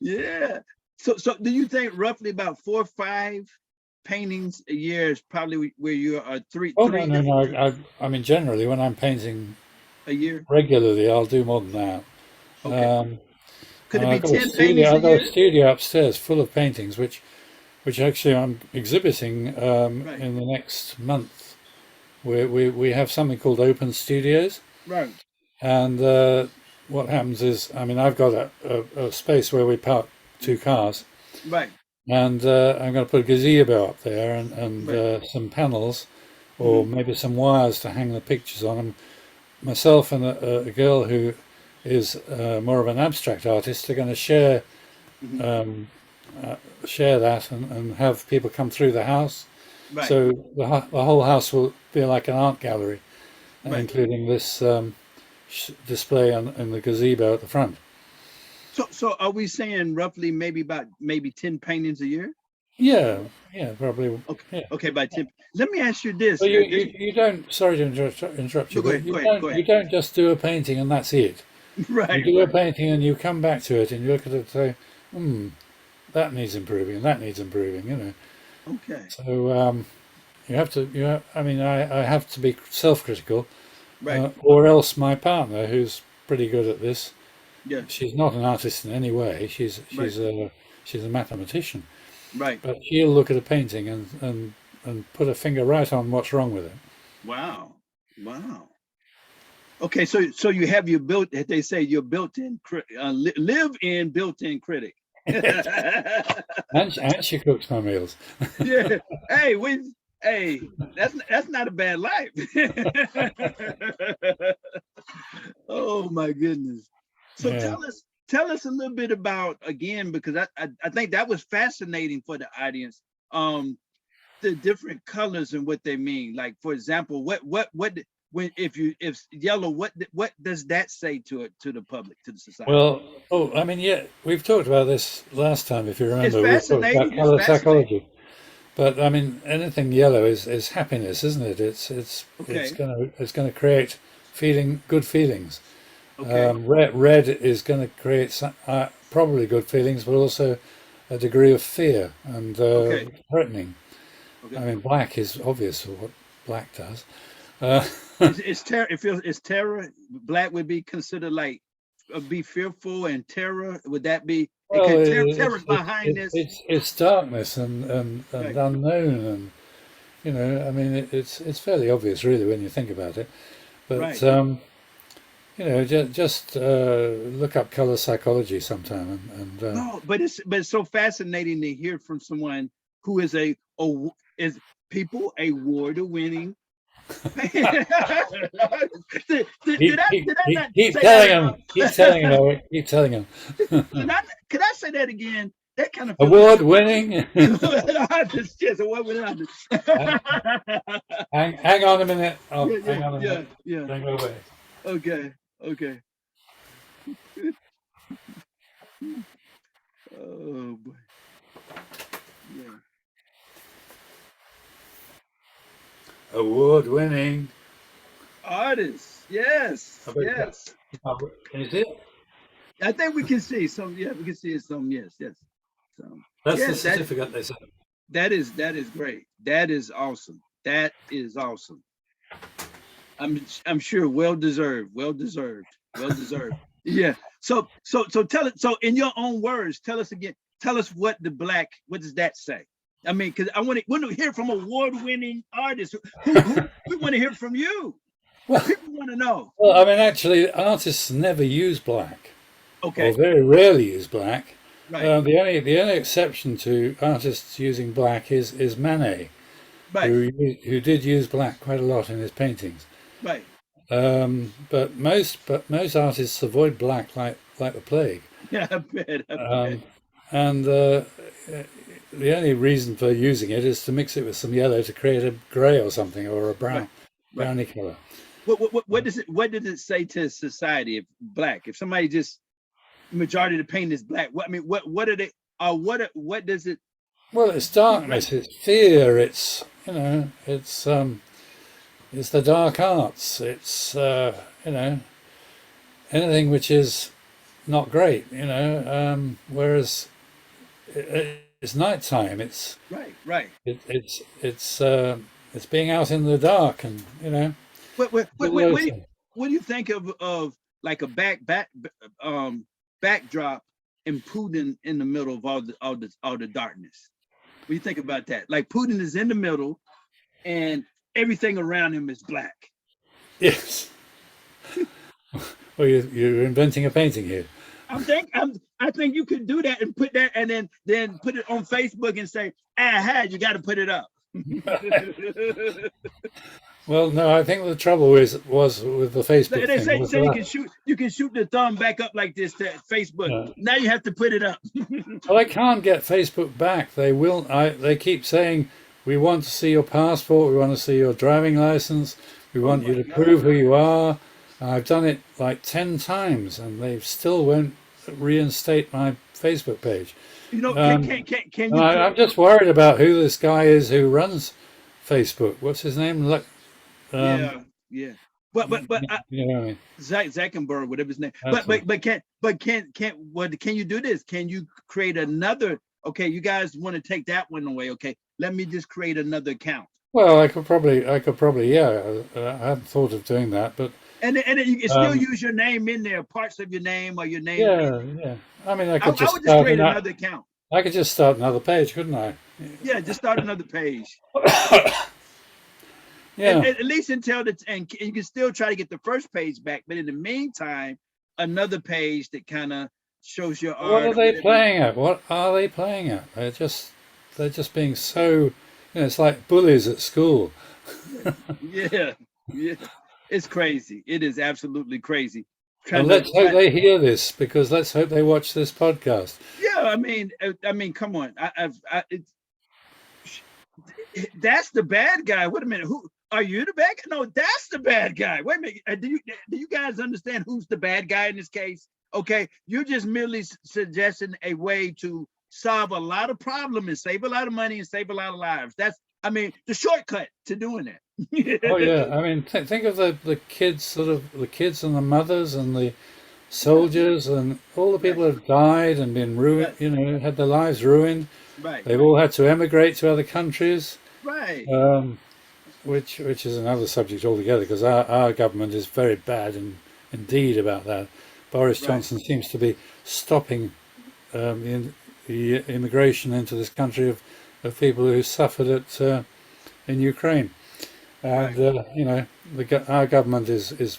Yeah. So do you think roughly about 4 or 5 paintings a year is probably where you are? Three? Oh no. I mean, generally, when I'm painting a year regularly, I'll do more than that. Okay. Could it And be I've got 10 paintings a I've got a year? studio upstairs full of paintings, which actually I'm exhibiting Right. in the next month. We have something called open studios, Right. and what happens is, I mean, I've got a space where we park 2 cars, Right. and I'm going to put a gazebo up there and Right. some panels, or maybe some wires to hang the pictures on. And myself and a girl who is more of an abstract artist are going to um, share that and have people come through the house. Right. So the whole house will be like an art gallery, Right. including this display in the gazebo at the front. So are we saying roughly maybe 10 paintings a year? Yeah, probably. Okay. Yeah. Okay, by 10. Let me ask you this. Well, you don't. Sorry to interrupt you, No, but go ahead. you don't just do a painting and that's it. Right. You do a painting and you come back to it and you look at it and say, that needs improving, that needs improving. You know. Okay. So you have to. I mean, I have to be self-critical, Right. or else my partner, who's pretty good at this, Yeah. she's not an artist in any way. She's Right. she's a mathematician, Right. but she'll look at a painting and put a finger right on what's wrong with it. Wow. Okay, so you have your they say your built-in live-in built-in critic. And she cooks my meals. Yeah. Hey, that's not a bad life. Oh my goodness. So Yeah. tell us a little bit about, again, because I think that was fascinating for the audience. The different colors and what they mean. Like, for example, what when if yellow, what does that say to the public, to the society? Well, I mean, yeah, we've talked about this last time, if you It's remember. We talked about fascinating. It's color fascinating. psychology. But I mean, anything yellow is happiness, isn't it? Okay. It's gonna create good feelings. Okay. Red is going to create probably good feelings, but also a degree of fear and Okay. threatening. Okay. I mean, black is obvious what black does. It's terror. It's terror. Black would be considered like be fearful, and terror would that be? Well, Terror's behind this. it's darkness and Right. unknown, and you know, I mean, it's fairly obvious, really, when you think about it. But Right. you know, just look up color psychology sometime, and No, but it's so fascinating to hear from someone who is is people award-winning. did I not keep say telling that him, keep telling him, Owen, keep telling him. Could I say that again? That kind of Award winning. Yes, award-winning artist. Hang on a minute. Oh, Yeah, hang on a minute. yeah. Don't go away. Okay. Oh boy. Yeah. Award winning. Artists. Yes. Yes. Is it? I think we can see some. Yeah, we can see some. Yes. So, That's yes, the certificate they said. that is great. That is awesome. I'm sure well deserved. Yeah. So tell it. So in your own words, tell us again. Tell us what does that say? I mean, because I want to hear from award-winning artists. Who we want to hear from you. People want to know. Well, I mean, actually, artists never use black, Okay. or very rarely use black. Right. The only exception to artists using black is Manet, Right. who did use black quite a lot in his paintings. Right. But most artists avoid black like the plague. Yeah, I bet. I bet. Um, and the only reason for using it is to mix it with some yellow to create a grey or something, or a Right. Right. browny colour. What does it say to society if black? If somebody just majority of the paint is black, what I mean, what are they? What does it? Well, it's darkness, it's fear, it's it's the dark arts, it's anything which is not great, whereas it's nighttime, Right, right. it's being out in the dark, and What do you think of like a backdrop and Putin in the middle of all the darkness? What do you think about that? Like Putin is in the middle, and everything around him is black. yes. Well, you're inventing a painting here. I think you could do that and put that, and then put it on Facebook and say, "Aha, you got to put it up." Well, no, I think the trouble was with the Facebook They thing. say you can shoot the thumb back up like this to Facebook. Yeah. Now you have to put it up. Well, I can't get Facebook back. They will. They keep saying, "We want to see your passport. We want to see your driving license. We want you to prove who you are." And I've done it like 10 times, and they still won't reinstate my Facebook page. You know, can you? I'm just worried about who this guy is who runs Facebook. What's his name? Yeah. But you know what I mean? Zuckerberg, whatever his name. That's Can you do this? Can you create another? Okay, you guys want to take that one away? Okay, let me just create another account. Well, I could probably, yeah. I haven't thought of doing that, but and you can still use your name in there, parts of your name or your name. Yeah. I mean, I would could just create another account. I could just start another page, couldn't I? Yeah, just start another page. Yeah. At least until and you can still try to get the first page back, but in the meantime, another page that kind of shows your art. What are they playing at? What are they playing at? They're just being so, it's like bullies at school. Yeah. It's crazy. It is absolutely crazy. And let's hope they hear this, because let's hope they watch this podcast. Yeah, I mean, come on. That's the bad guy. Wait a minute. Who are you? The bad guy? No, that's the bad guy. Wait a minute. Do you guys understand who's the bad guy in this case? Okay, you're just merely suggesting a way to solve a lot of problems and save a lot of money and save a lot of lives. That's, the shortcut to doing it. Oh yeah, I mean, think of the kids, the kids and the mothers and the soldiers and all the people who have died and been ruined, had their lives ruined. Right. They've all had to emigrate to other countries. Right. Which is another subject altogether, because our government is very bad indeed about that. Boris Johnson seems to be stopping the immigration into this country of people who suffered in Ukraine. And our government is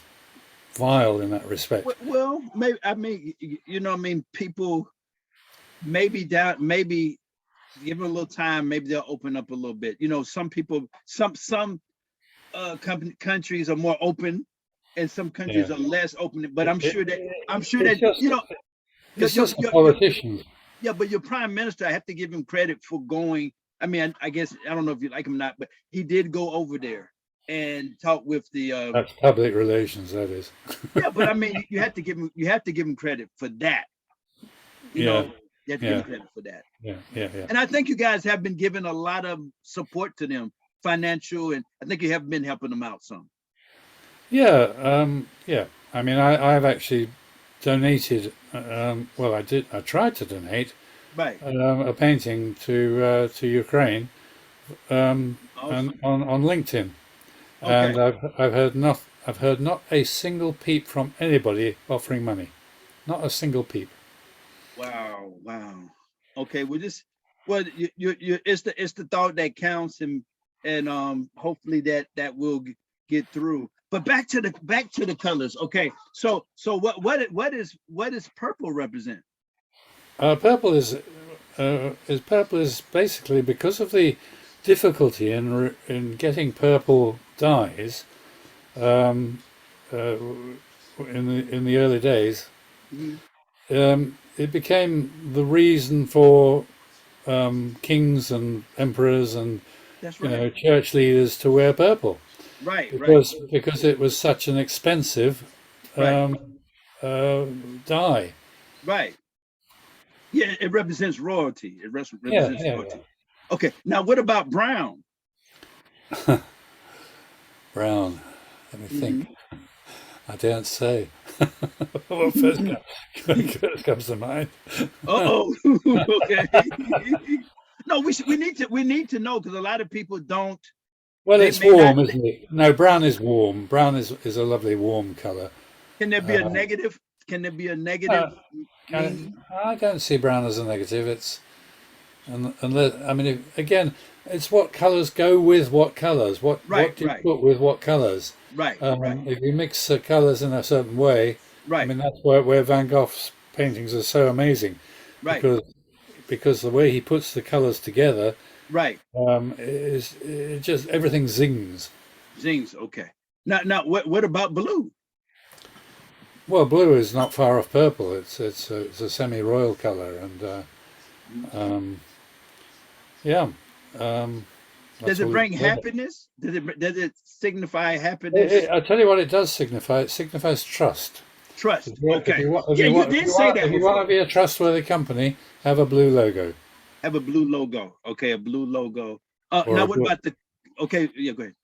vile in that respect. Well, maybe people maybe give them a little time, maybe they'll open up a little bit. Some people, some countries are more open, and some countries are less open. But I'm sure that it's just the politicians. Yeah, but your prime minister, I have to give him credit for going. I guess I don't know if you like him or not, but he did go over there and talk with the. That's public relations, that is. Yeah, but you have to give him credit for that. You have to give him credit for that. Yeah. And I think you guys have been giving a lot of support to them, financial, and I think you have been helping them out some. Yeah. I've actually donated. I tried to donate. Right. A painting to Ukraine, awesome. And on LinkedIn, and I've heard not a single peep from anybody offering money, not a single peep. Wow. Okay, it's the thought that counts, and hopefully that will get through. But back to the colors. Okay, so what does purple represent? Purple is basically because of the difficulty in getting purple dyes in the early days. Mm-hmm. it became the reason for kings and emperors and That's right. church leaders to wear purple Right, right, because it was such an expensive right, um, uh, dye. right. Yeah, it represents royalty. It Yeah, represents yeah, royalty. Okay, now what about brown? yeah. Brown. Let me Hmm. think. I daren't say. What first comes to mind? Uh-oh. Okay. No, we need to know because a lot of people don't. Well, They it's may not. warm, isn't it? No, brown is warm. Brown is a lovely warm colour. Can there be a Uh, negative? Can there be a uh, negative meaning? I don't see brown as a negative. It's unless I mean, again, it's what colours go with what colours. Right, What do you right, put with what colours? right, right, If you mix the colours in a certain way, I right, mean that's where Van Gogh's paintings are so amazing, right, because the way he puts the colours together right. is it just everything zings. Zings. Okay. Now, what about blue? Well, blue is not far off purple. It's a semi-royal colour, and um, yeah, um, Does that's it all you bring can say. happiness? Does it signify happiness? I tell you what it does signify. It signifies trust. Trust. Okay. Yeah, If did say that if you want to before. be a trustworthy company, have a blue logo Have a blue logo. Okay, a blue logo. or Now a what blue, about the? Okay, yeah, go ahead.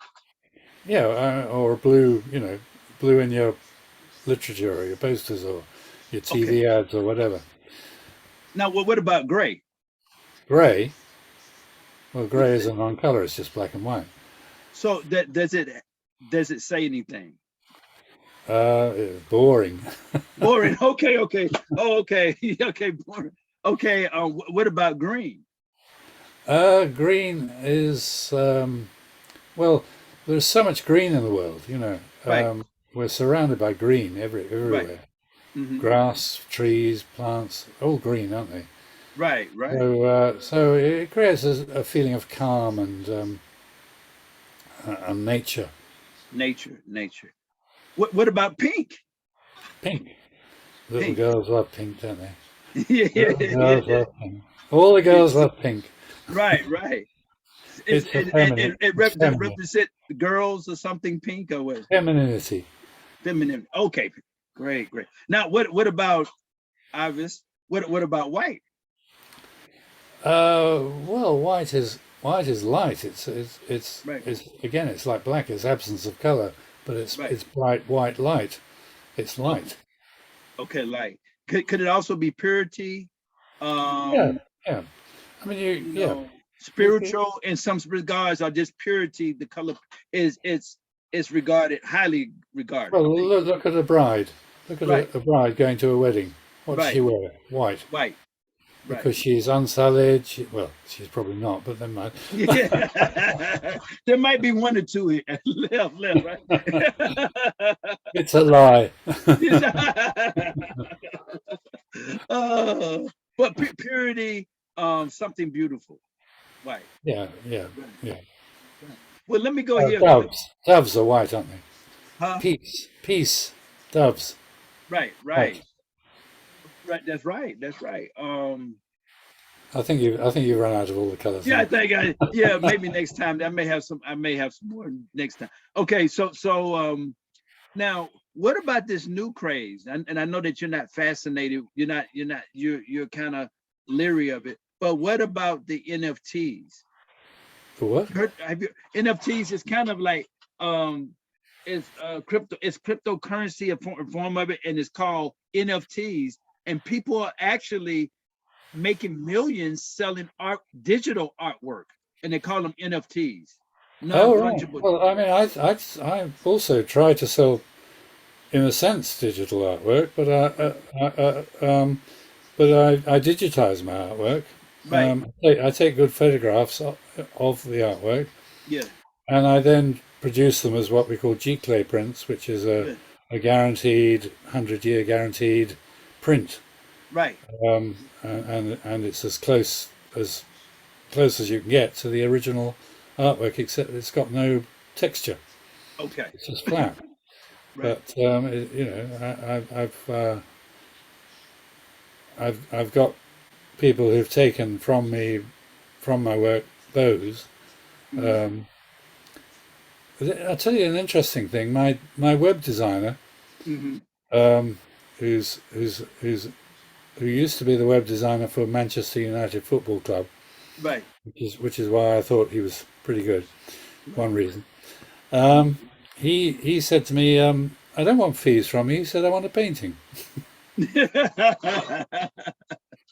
yeah, or a blue, blue in your literature or your posters or your Okay. TV ads or whatever. Now what about gray? Grey, well, What grey is is it? a non-color. It's just black and white. So that does it say anything? It's boring. Boring. Okay, okay. Oh, okay. Okay, boring. Okay. What about green? Green is well, there's so much green in the world. Right, We're surrounded by green right. everywhere. Hmm. Grass, trees, plants, all green, aren't they? Right, right. So it creates a feeling of calm and nature. Nature, nature. What about pink? Pink. Little Pink. girls love pink, don't they? Yeah, yeah, Little girls yeah. love pink. All the Yeah. girls love pink. Right, right. It's a feminine. It's Does it feminine. represent the girls or something pink or what? Femininity. Feminine. Okay, great, great. Now, what about Ivis? What about white? Well, white is light. Right, It's again. It's like black. It's absence of color, but right. it's bright white light. It's Okay, light. okay. Light. Could it also be purity? Yeah, Um, yeah. I mean, you yeah. Okay. spiritual in some regards, or just purity. The color is regarded highly regarded. Well, look at a bride. Look at Right, a bride going to a wedding. What does right, she wear? White. white, right. Because she's unsullied. Well, she's probably not, but then mind. Yeah, there might be one or two here. Left, right? It's a lie. But purity, something beautiful. Right, Yeah, yeah, right, yeah. right. Well, let me go here. Doves are white, aren't they? Huh? Peace, doves, Right, white. right, right. That's right. That's right. I think you've run out of all the colours Yeah, I now. think yeah, maybe next time. I may have some more next time. Okay, now what about this new craze? And I know that you're not fascinated, you're kind of leery of it. But what about the NFTs? For what? NFTs is kind of like it's cryptocurrency, a form of it, and it's called NFTs. And people are actually making millions selling digital artwork, and they call them NFTs, Oh, right. non-fungible. Well, I mean, I also try to sell, in a sense, digital artwork, but I digitize my artwork. Right. I take good photographs of the artwork, Yeah. and I then produce them as what we call G-clay prints, which is Yeah. a guaranteed 100-year guaranteed print, Right. and it's as close as you can get to the original artwork, except it's got no texture. Okay. It's just flat. Right. But I've I've got people who've taken from me, from my work, those. Um, I'll tell you an interesting thing. My web designer, Mm-hmm. um, who used to be the web designer for Manchester United Football Club, Right. which is why I thought he was pretty good. Right. One reason. Um, he said to me, "I don't want fees from you." He said, "I want a painting,"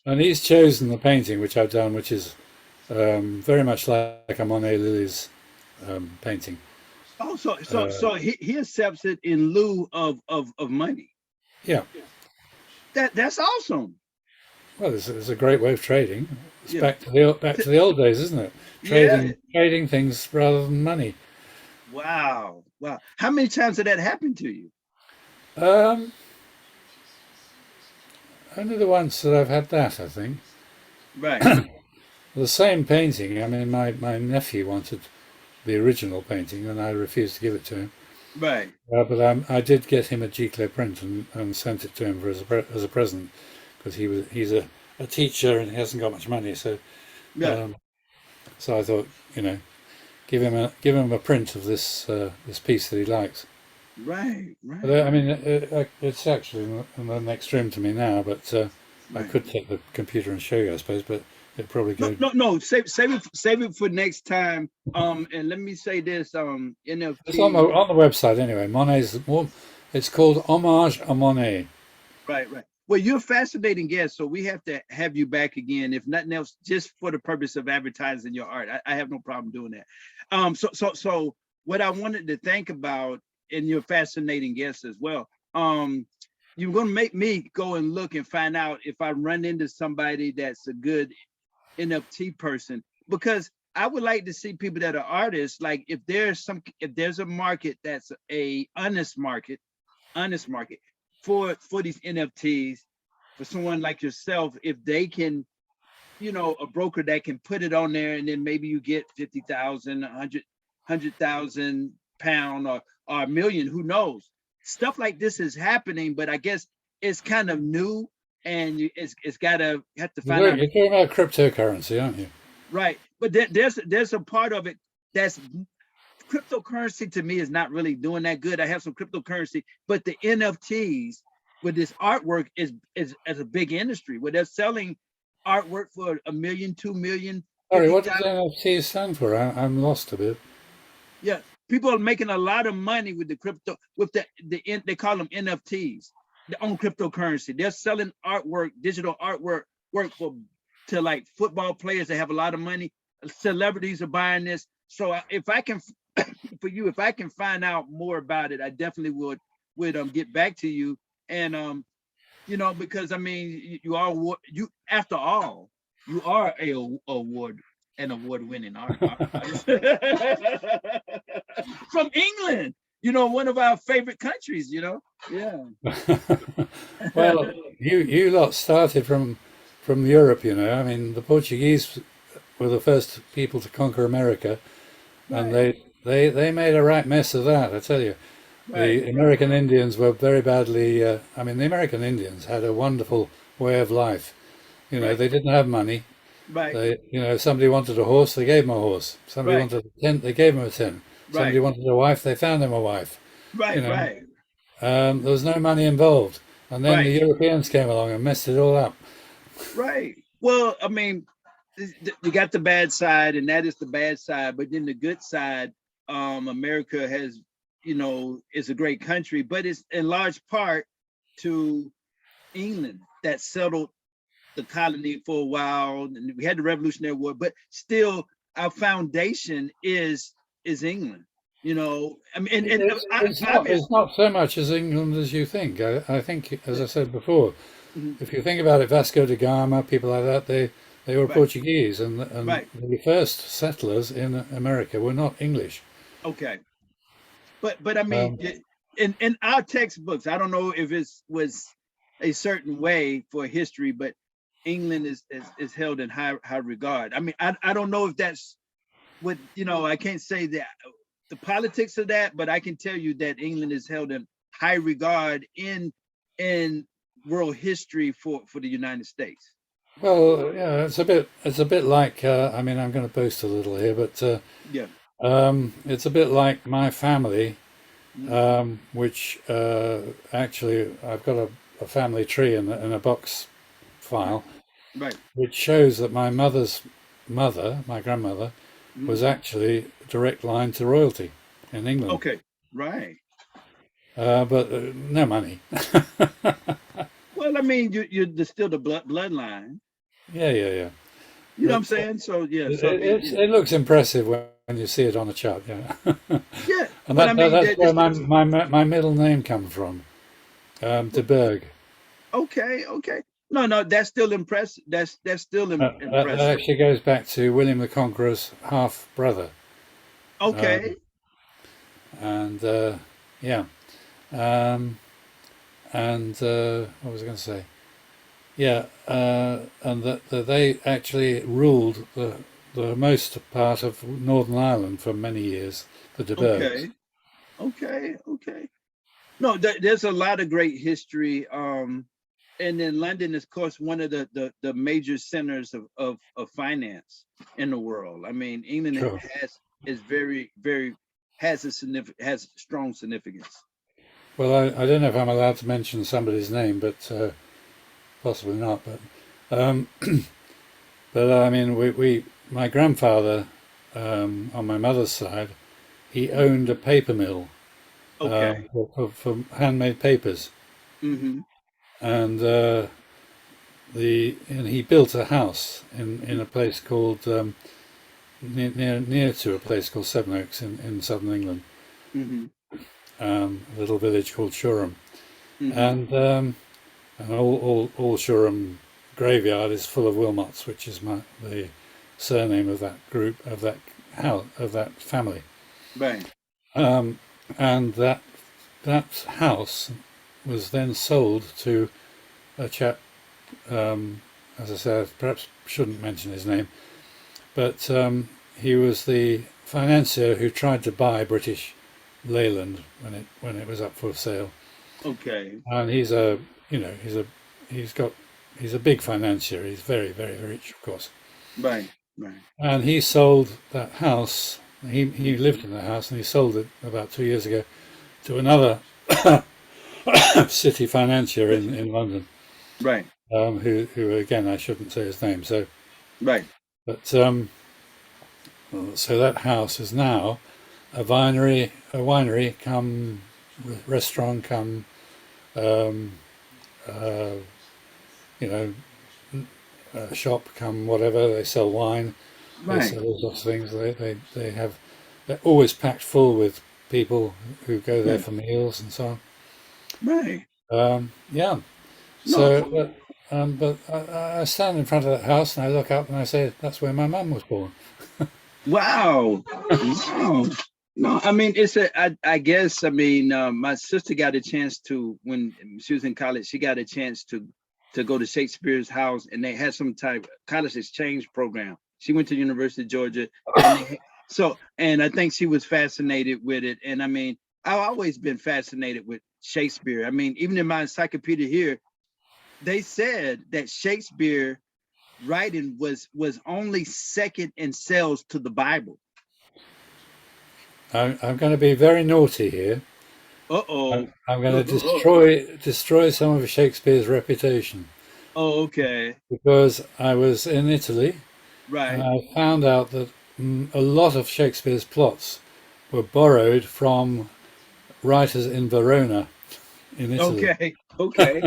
and he's chosen the painting which I've done, which is very much like a Monet Lily's painting. Oh, so Uh, so he accepts it in lieu of money. yeah, That's awesome. well, it's a great way of trading. It's Yeah. back to the old days, isn't it? Yeah. Trading things rather than money. Wow. Wow. How many times did that happen to you? Um, Only the once that I've had that, I think. Right. The same painting. I mean, my nephew wanted the original painting, and I refused to give it to him. Right. But I did get him a Giclée print and sent it to him for as a present because he's a teacher and he hasn't got much money. Yeah. Um, so I thought, give him a print of this piece that he likes. Right. But, Right. I mean, it's actually in the next room to me now, but I Right. could take the computer and show you, I suppose, but it'd probably No, go. no, no. Save it for next time. And let me say this. It's on NFT. the website anyway. It's called Hommage à Monet. Right. Right. Well, you're a fascinating guest, so we have to have you back again, if nothing else, just for the purpose of advertising your art. I have no problem doing that. So what I wanted to think about, and you're a fascinating guest as well. You're going to make me go and look and find out if I run into somebody that's a good NFT person, because I would like to see people that are artists. Like if there's a market that's a honest market for these NFTs, for someone like yourself, if they can, a broker that can put it on there, and then maybe you get 50,000, 100,000 pound, or a million, who knows? Stuff like this is happening, but I guess it's kind of new, and it's gotta have to find out. You're talking about cryptocurrency, aren't you? Right. But there's a part of it that's cryptocurrency. To me, is not really doing that good. I have some cryptocurrency, but the NFTs with this artwork is as a big industry where they're selling artwork for a million, 2 million, Sorry, fifty what does thousand. NFT stand for? I'm lost a bit. Yeah, people are making a lot of money with the crypto, with they call them NFTs, their own cryptocurrency. They're selling artwork, digital artwork, work for to like football players that have a lot of money. Celebrities are buying this. So if I can, for you, if I can find out more about it, I definitely would get back to you. And because I mean, you after all, you are an award-winning artist from England. One of our favorite countries. Yeah. Well, you lot started from Europe, I mean, the Portuguese were the first people to conquer America, and Right. they made a right mess of that, I tell you. Right. The American Indians were very badly. I mean, the American Indians had a wonderful way of life. Right. They didn't have money. Right. If somebody wanted a horse, they gave them a horse. Somebody Right. wanted a tent, they gave them a tent. Somebody Right. wanted a wife, they found them a wife. You Right. know, Right. there was no money involved. And then the Right. Europeans came along and messed it all up. Right. Well, I mean, you got the bad side, and that is the bad side. But then the good side, America has, is a great country, but it's in large part to England that settled the colony for a while. And we had the Revolutionary War, but still, our foundation is England. I mean, and obvious. It's not so much as England as you think. I think, as I said before, Mhm. if you think about it, Vasco da Gama, people like that, they were Right. Portuguese, and Right. the first settlers in America were not English. Okay. But I mean, Um, in our textbooks, I don't know if it was a certain way for history, but England is held in high regard. I mean, I don't know if that's what, I can't say that the politics of that, but I can tell you that England is held in high regard in world history for the United States. Well, yeah, it's a bit like I mean, I'm going to boast a little here, but Yeah. it's a bit like my family, Mhm. which actually I've got a family tree in a box Right. file, Right. which shows that my mother's mother, my grandmother, Mhm. was actually a direct line to royalty in England, Okay. Right. but no money. Well, I mean, you're still the bloodline. Yeah, yeah, yeah. You know what I'm But saying? So yeah. So I mean, it looks impressive when you see it on a chart, yeah. yeah. And But I mean, that's where that's my middle name comes from, De Berg. okay. Okay. No, no, that's still impressive. That's still That impressive. actually goes back to William the Conqueror's half brother, Okay. and yeah, um, and what was I going to say? Yeah, and that they actually ruled the most part of Northern Ireland for many years, the De Burghs. Okay. Okay. Okay. No, there's a lot of great history. And then London is, of course, one of the major centers of finance in the world. I mean, England Sure. is very has has strong significance. Well, I don't know if I'm allowed to mention somebody's name, but possibly not. But I mean, my grandfather on my mother's side, he owned a paper mill Okay. for handmade papers, Mm-hmm. and and he built a house in a place called near to a place called Sevenoaks in southern England, Mm-hmm. a little village called Shoreham, Mm-hmm. and all Shoreham graveyard is full of Wilmots, which is the surname of that group of that house of that family, Right. um, and that house was then sold to a chap. As I said, perhaps shouldn't mention his name, but he was the financier who tried to buy British Leyland when it was up for sale. Okay. And he's a you know he's got he's a big financier. He's very rich, of course. Right. Right. And he sold that house. He Mm-hmm. lived in the house, and he sold it about 2 years ago to another city financier in London, Right. who again I shouldn't say his name. So, Right. but so that house is now a winery come restaurant come um, uh, you know shop come whatever. They sell wine, they Right. sell all sorts of things. They're always packed full with people who go there Right. for meals and so Right. on. Yeah. No. So, but I stand in front of that house and I look up and I say, "That's where my mum was born." Wow. Wow. No, I mean, I guess, I mean, my sister got a chance to, when she was in college, she got a chance to go to Shakespeare's house, and they had some type of college exchange program. She went to University of Georgia, and and I think she was fascinated with it. And I mean, I've always been fascinated with Shakespeare. I mean, even in my encyclopedia here, they said that Shakespeare writing was only second in sales to the Bible. I'm going to be very naughty here. Uh-oh. I'm going to destroy some of Shakespeare's reputation Oh, okay. because I was in Italy and Right. I found out that a lot of Shakespeare's plots were borrowed from writers in Verona in Italy. Okay. Okay.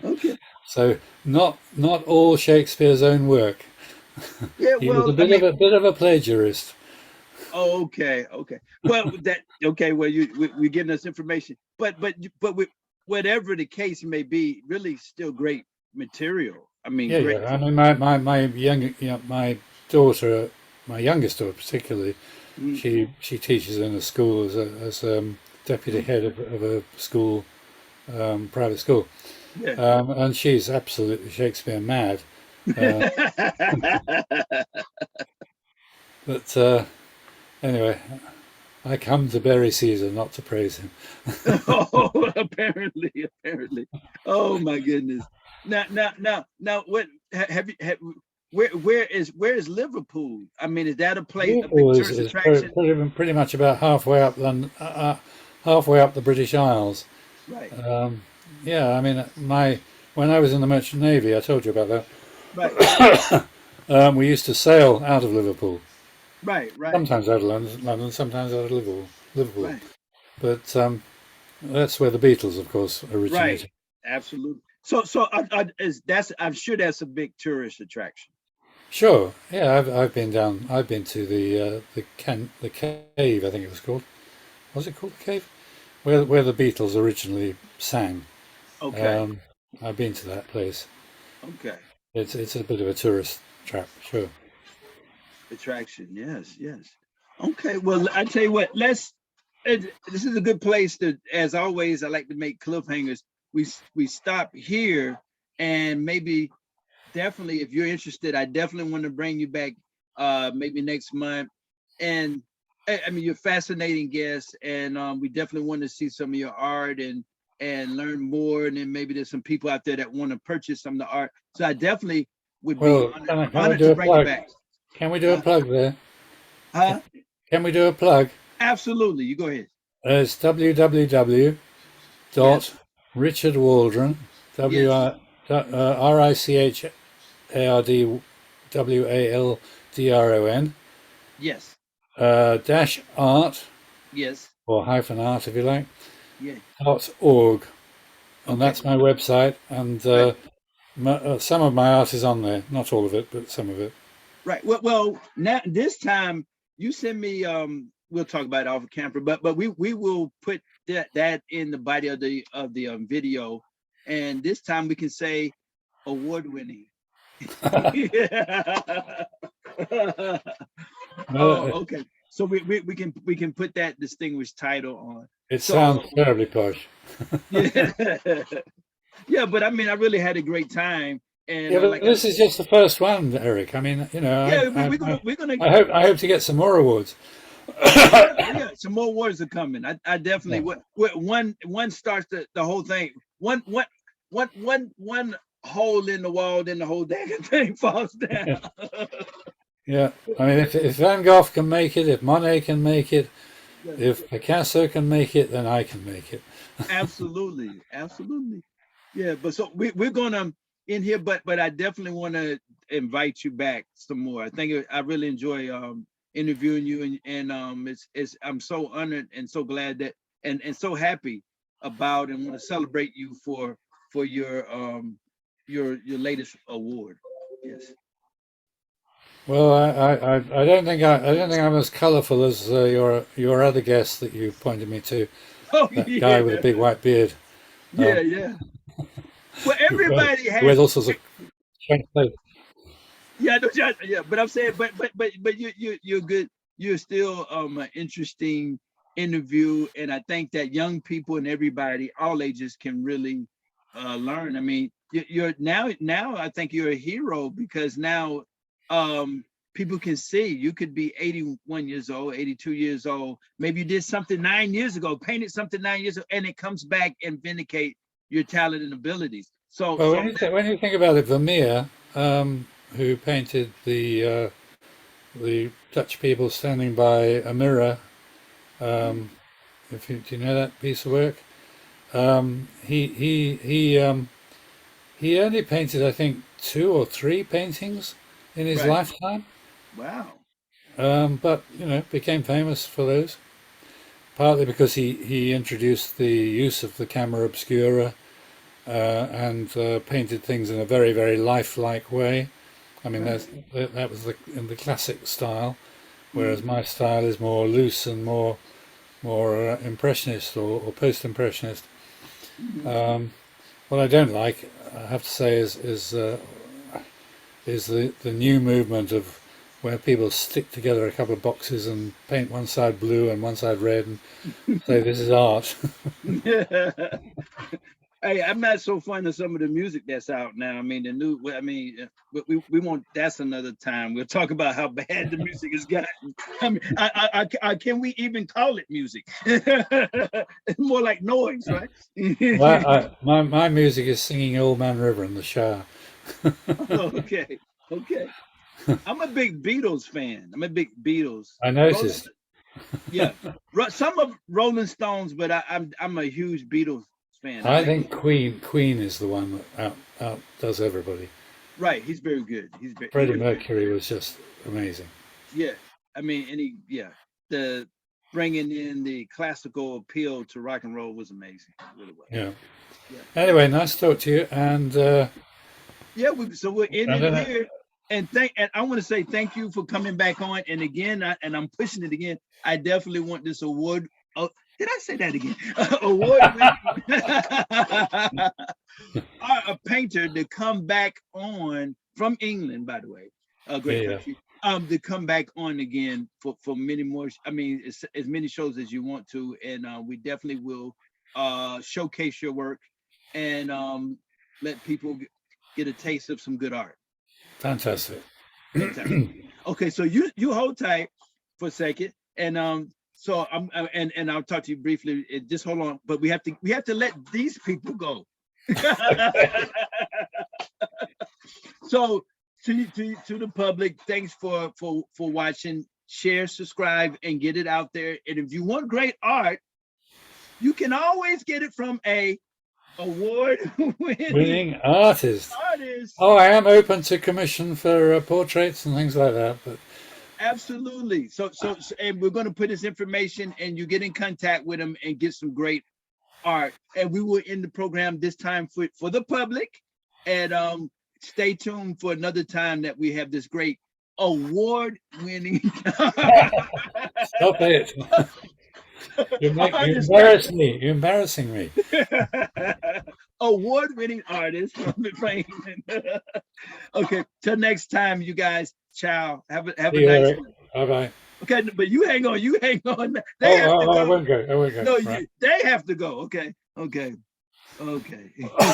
Okay. So not all Shakespeare's own work. Yeah, He was well, I mean, a bit of a plagiarist. oh, okay. Okay. Well, that okay, well, we're getting us information. But whatever the case may be, really still great material. I mean, Yeah, great. yeah. I mean, my daughter, my youngest daughter particularly, Mm, she teaches in a school as deputy mm, head of a school, private school, yeah. and she's absolutely Shakespeare mad. Uh, but anyway, I come to bury Caesar, not to praise him. Oh, apparently. Oh my goodness. Now, what where is Liverpool? I mean, is that a place, a big Liverpool tourist is attraction? pretty much about halfway up London, halfway up the British Isles. Right, Um, yeah, I mean, when I was in the Merchant Navy, I told you about right, that. We used to sail out of Liverpool, right, sometimes out of London, sometimes out of Liverpool. Liverpool, right, but that's where the Beatles, of course, right. originated. Absolutely. I'm sure that's a big tourist attraction. Sure, yeah, I've been down. I've been to the cave, I think it was called. Was it called the cave? Where the Beatles originally sang. Okay, Um, I've been to that place. okay. It's a bit of a tourist trap, sure. Attraction. Yes, yes. Okay. Well, I tell you what. This is a good place to, as always, I like to make cliffhangers. We stop here, and maybe definitely, if you're interested, I definitely want to bring you back, maybe next month. And I mean, you're a fascinating guest, and we definitely want to see some of your art and learn more. And then maybe there's some people out there that want to purchase some of the art. So I definitely would be Well, can we honored do to a bring you plug? back. Can we do a Uh, plug there? Can, huh? can we do a plug? Absolutely. You go ahead. It's www. Yes. Richard Waldron, W Yes. R RICHARDWALDRON, Yes. dash art, Yes. or hyphen art if you like, Yeah. .org. And Okay. that's my website. And Right. some of my art is on there. Not all of it, but some of it. Right. Well, now this time you send me. We'll talk about it off camera, but we will put that in the body of the video, and this time we can say award winning. Oh, No, okay. So we can put that distinguished title on. it sounds So terribly posh. yeah, yeah. But I mean, I really had a great time, and Yeah, but like I this is just the first one, Eric. I mean, yeah, we're gonna I hope to get some more awards. yeah, some more words are coming. I definitely Yeah. one starts the whole thing. One hole in the wall, then the whole dang thing falls down. Yeah, I mean, if Van Gogh can make it, if Monet can make it, Yeah, if Picasso can make it, then I can make it. absolutely. Yeah, but so we're gonna in here, but I definitely want to invite you back some more. I think I really enjoy interviewing you, and it's I'm so honored and so glad that and so happy about and want to celebrate you for your latest award. Yes. Well, I don't think I don't think I'm as colourful as your other guest that you pointed me to, Oh that guy yeah, with a big white beard, um, yeah. Well, who everybody wears has. all sorts of strange clothes. Yeah, no, yeah, but I'm saying, but you're good. You're still an interesting interview, and I think that young people and everybody, all ages, can really learn. I mean, you're now I think you're a hero because now people can see you could be 81 years old, 82 years old. Maybe you did something 9 years ago, painted something 9 years ago, and it comes back and vindicate your talent and abilities. So Well, so when you think about it, Vermeer, who painted the Dutch people standing by a mirror, that, if you, do you know that piece of work? He only painted, I think, two or three paintings in his right. lifetime, Wow. but became famous for those. Partly because he introduced the use of the camera obscura and painted things in a very very lifelike way. I mean, Right. that was in the classic style, whereas Mhm. my style is more loose and more impressionist or post impressionist. Mhm. Um, what I don't like, I have to say, is the new movement of where people stick together a couple of boxes and paint one side blue and one side red and say this is art. Hey, I'm not so fond of some of the music that's out now. I mean, the new. I mean, we won't. That's another time. We'll talk about how bad the music has gotten. I mean, can we even call it music? It's more like noise, right? Well, my music is singing Old Man River in the shower. Okay, okay. I'm a big Beatles fan. I'm a big Beatles. I Rolling, noticed. yeah, some of Rolling Stones, but I'm a huge Beatles fan. I I like. think Queen is the one that outdoes everybody. Right, he's very good. He Freddie was very Mercury was just amazing. yeah. I mean, the bringing in the classical appeal to rock and roll was amazing. It really was. Yeah. Yeah. Anyway, nice to talk to you. And Yeah, so we're I ending don't know. here. And I want to say thank you for coming back on. And again, I'm pushing it again. I definitely want this award. Oh, did I say that again? Award a painter to come back on from England, by the way, a great Yeah. country. To come back on again for many more. I mean, as many shows as you want to, and we definitely will showcase your work and let people get a taste of some good art. Fantastic. Fantastic. Okay, so you hold tight for a second, and so and I'll talk to you briefly. Just hold on, but we have to let these people go. So to the public, thanks for watching. Share, subscribe, and get it out there. And if you want great art, you can always get it from a award-winning artist. Oh, I am open to commission for portraits and things like that. But absolutely. So and we're going to put his information, and you get in contact with him and get some great art. And we will end the program this time for the public. And stay tuned for another time that we have this great award-winning. Stop it. You embarrass me. You're embarrassing me. Award-winning artist. Okay, till next time, you guys. Ciao. Have a nice one. Bye-bye. Okay, but you hang on. I won't go. No, Right. they have to go. Okay.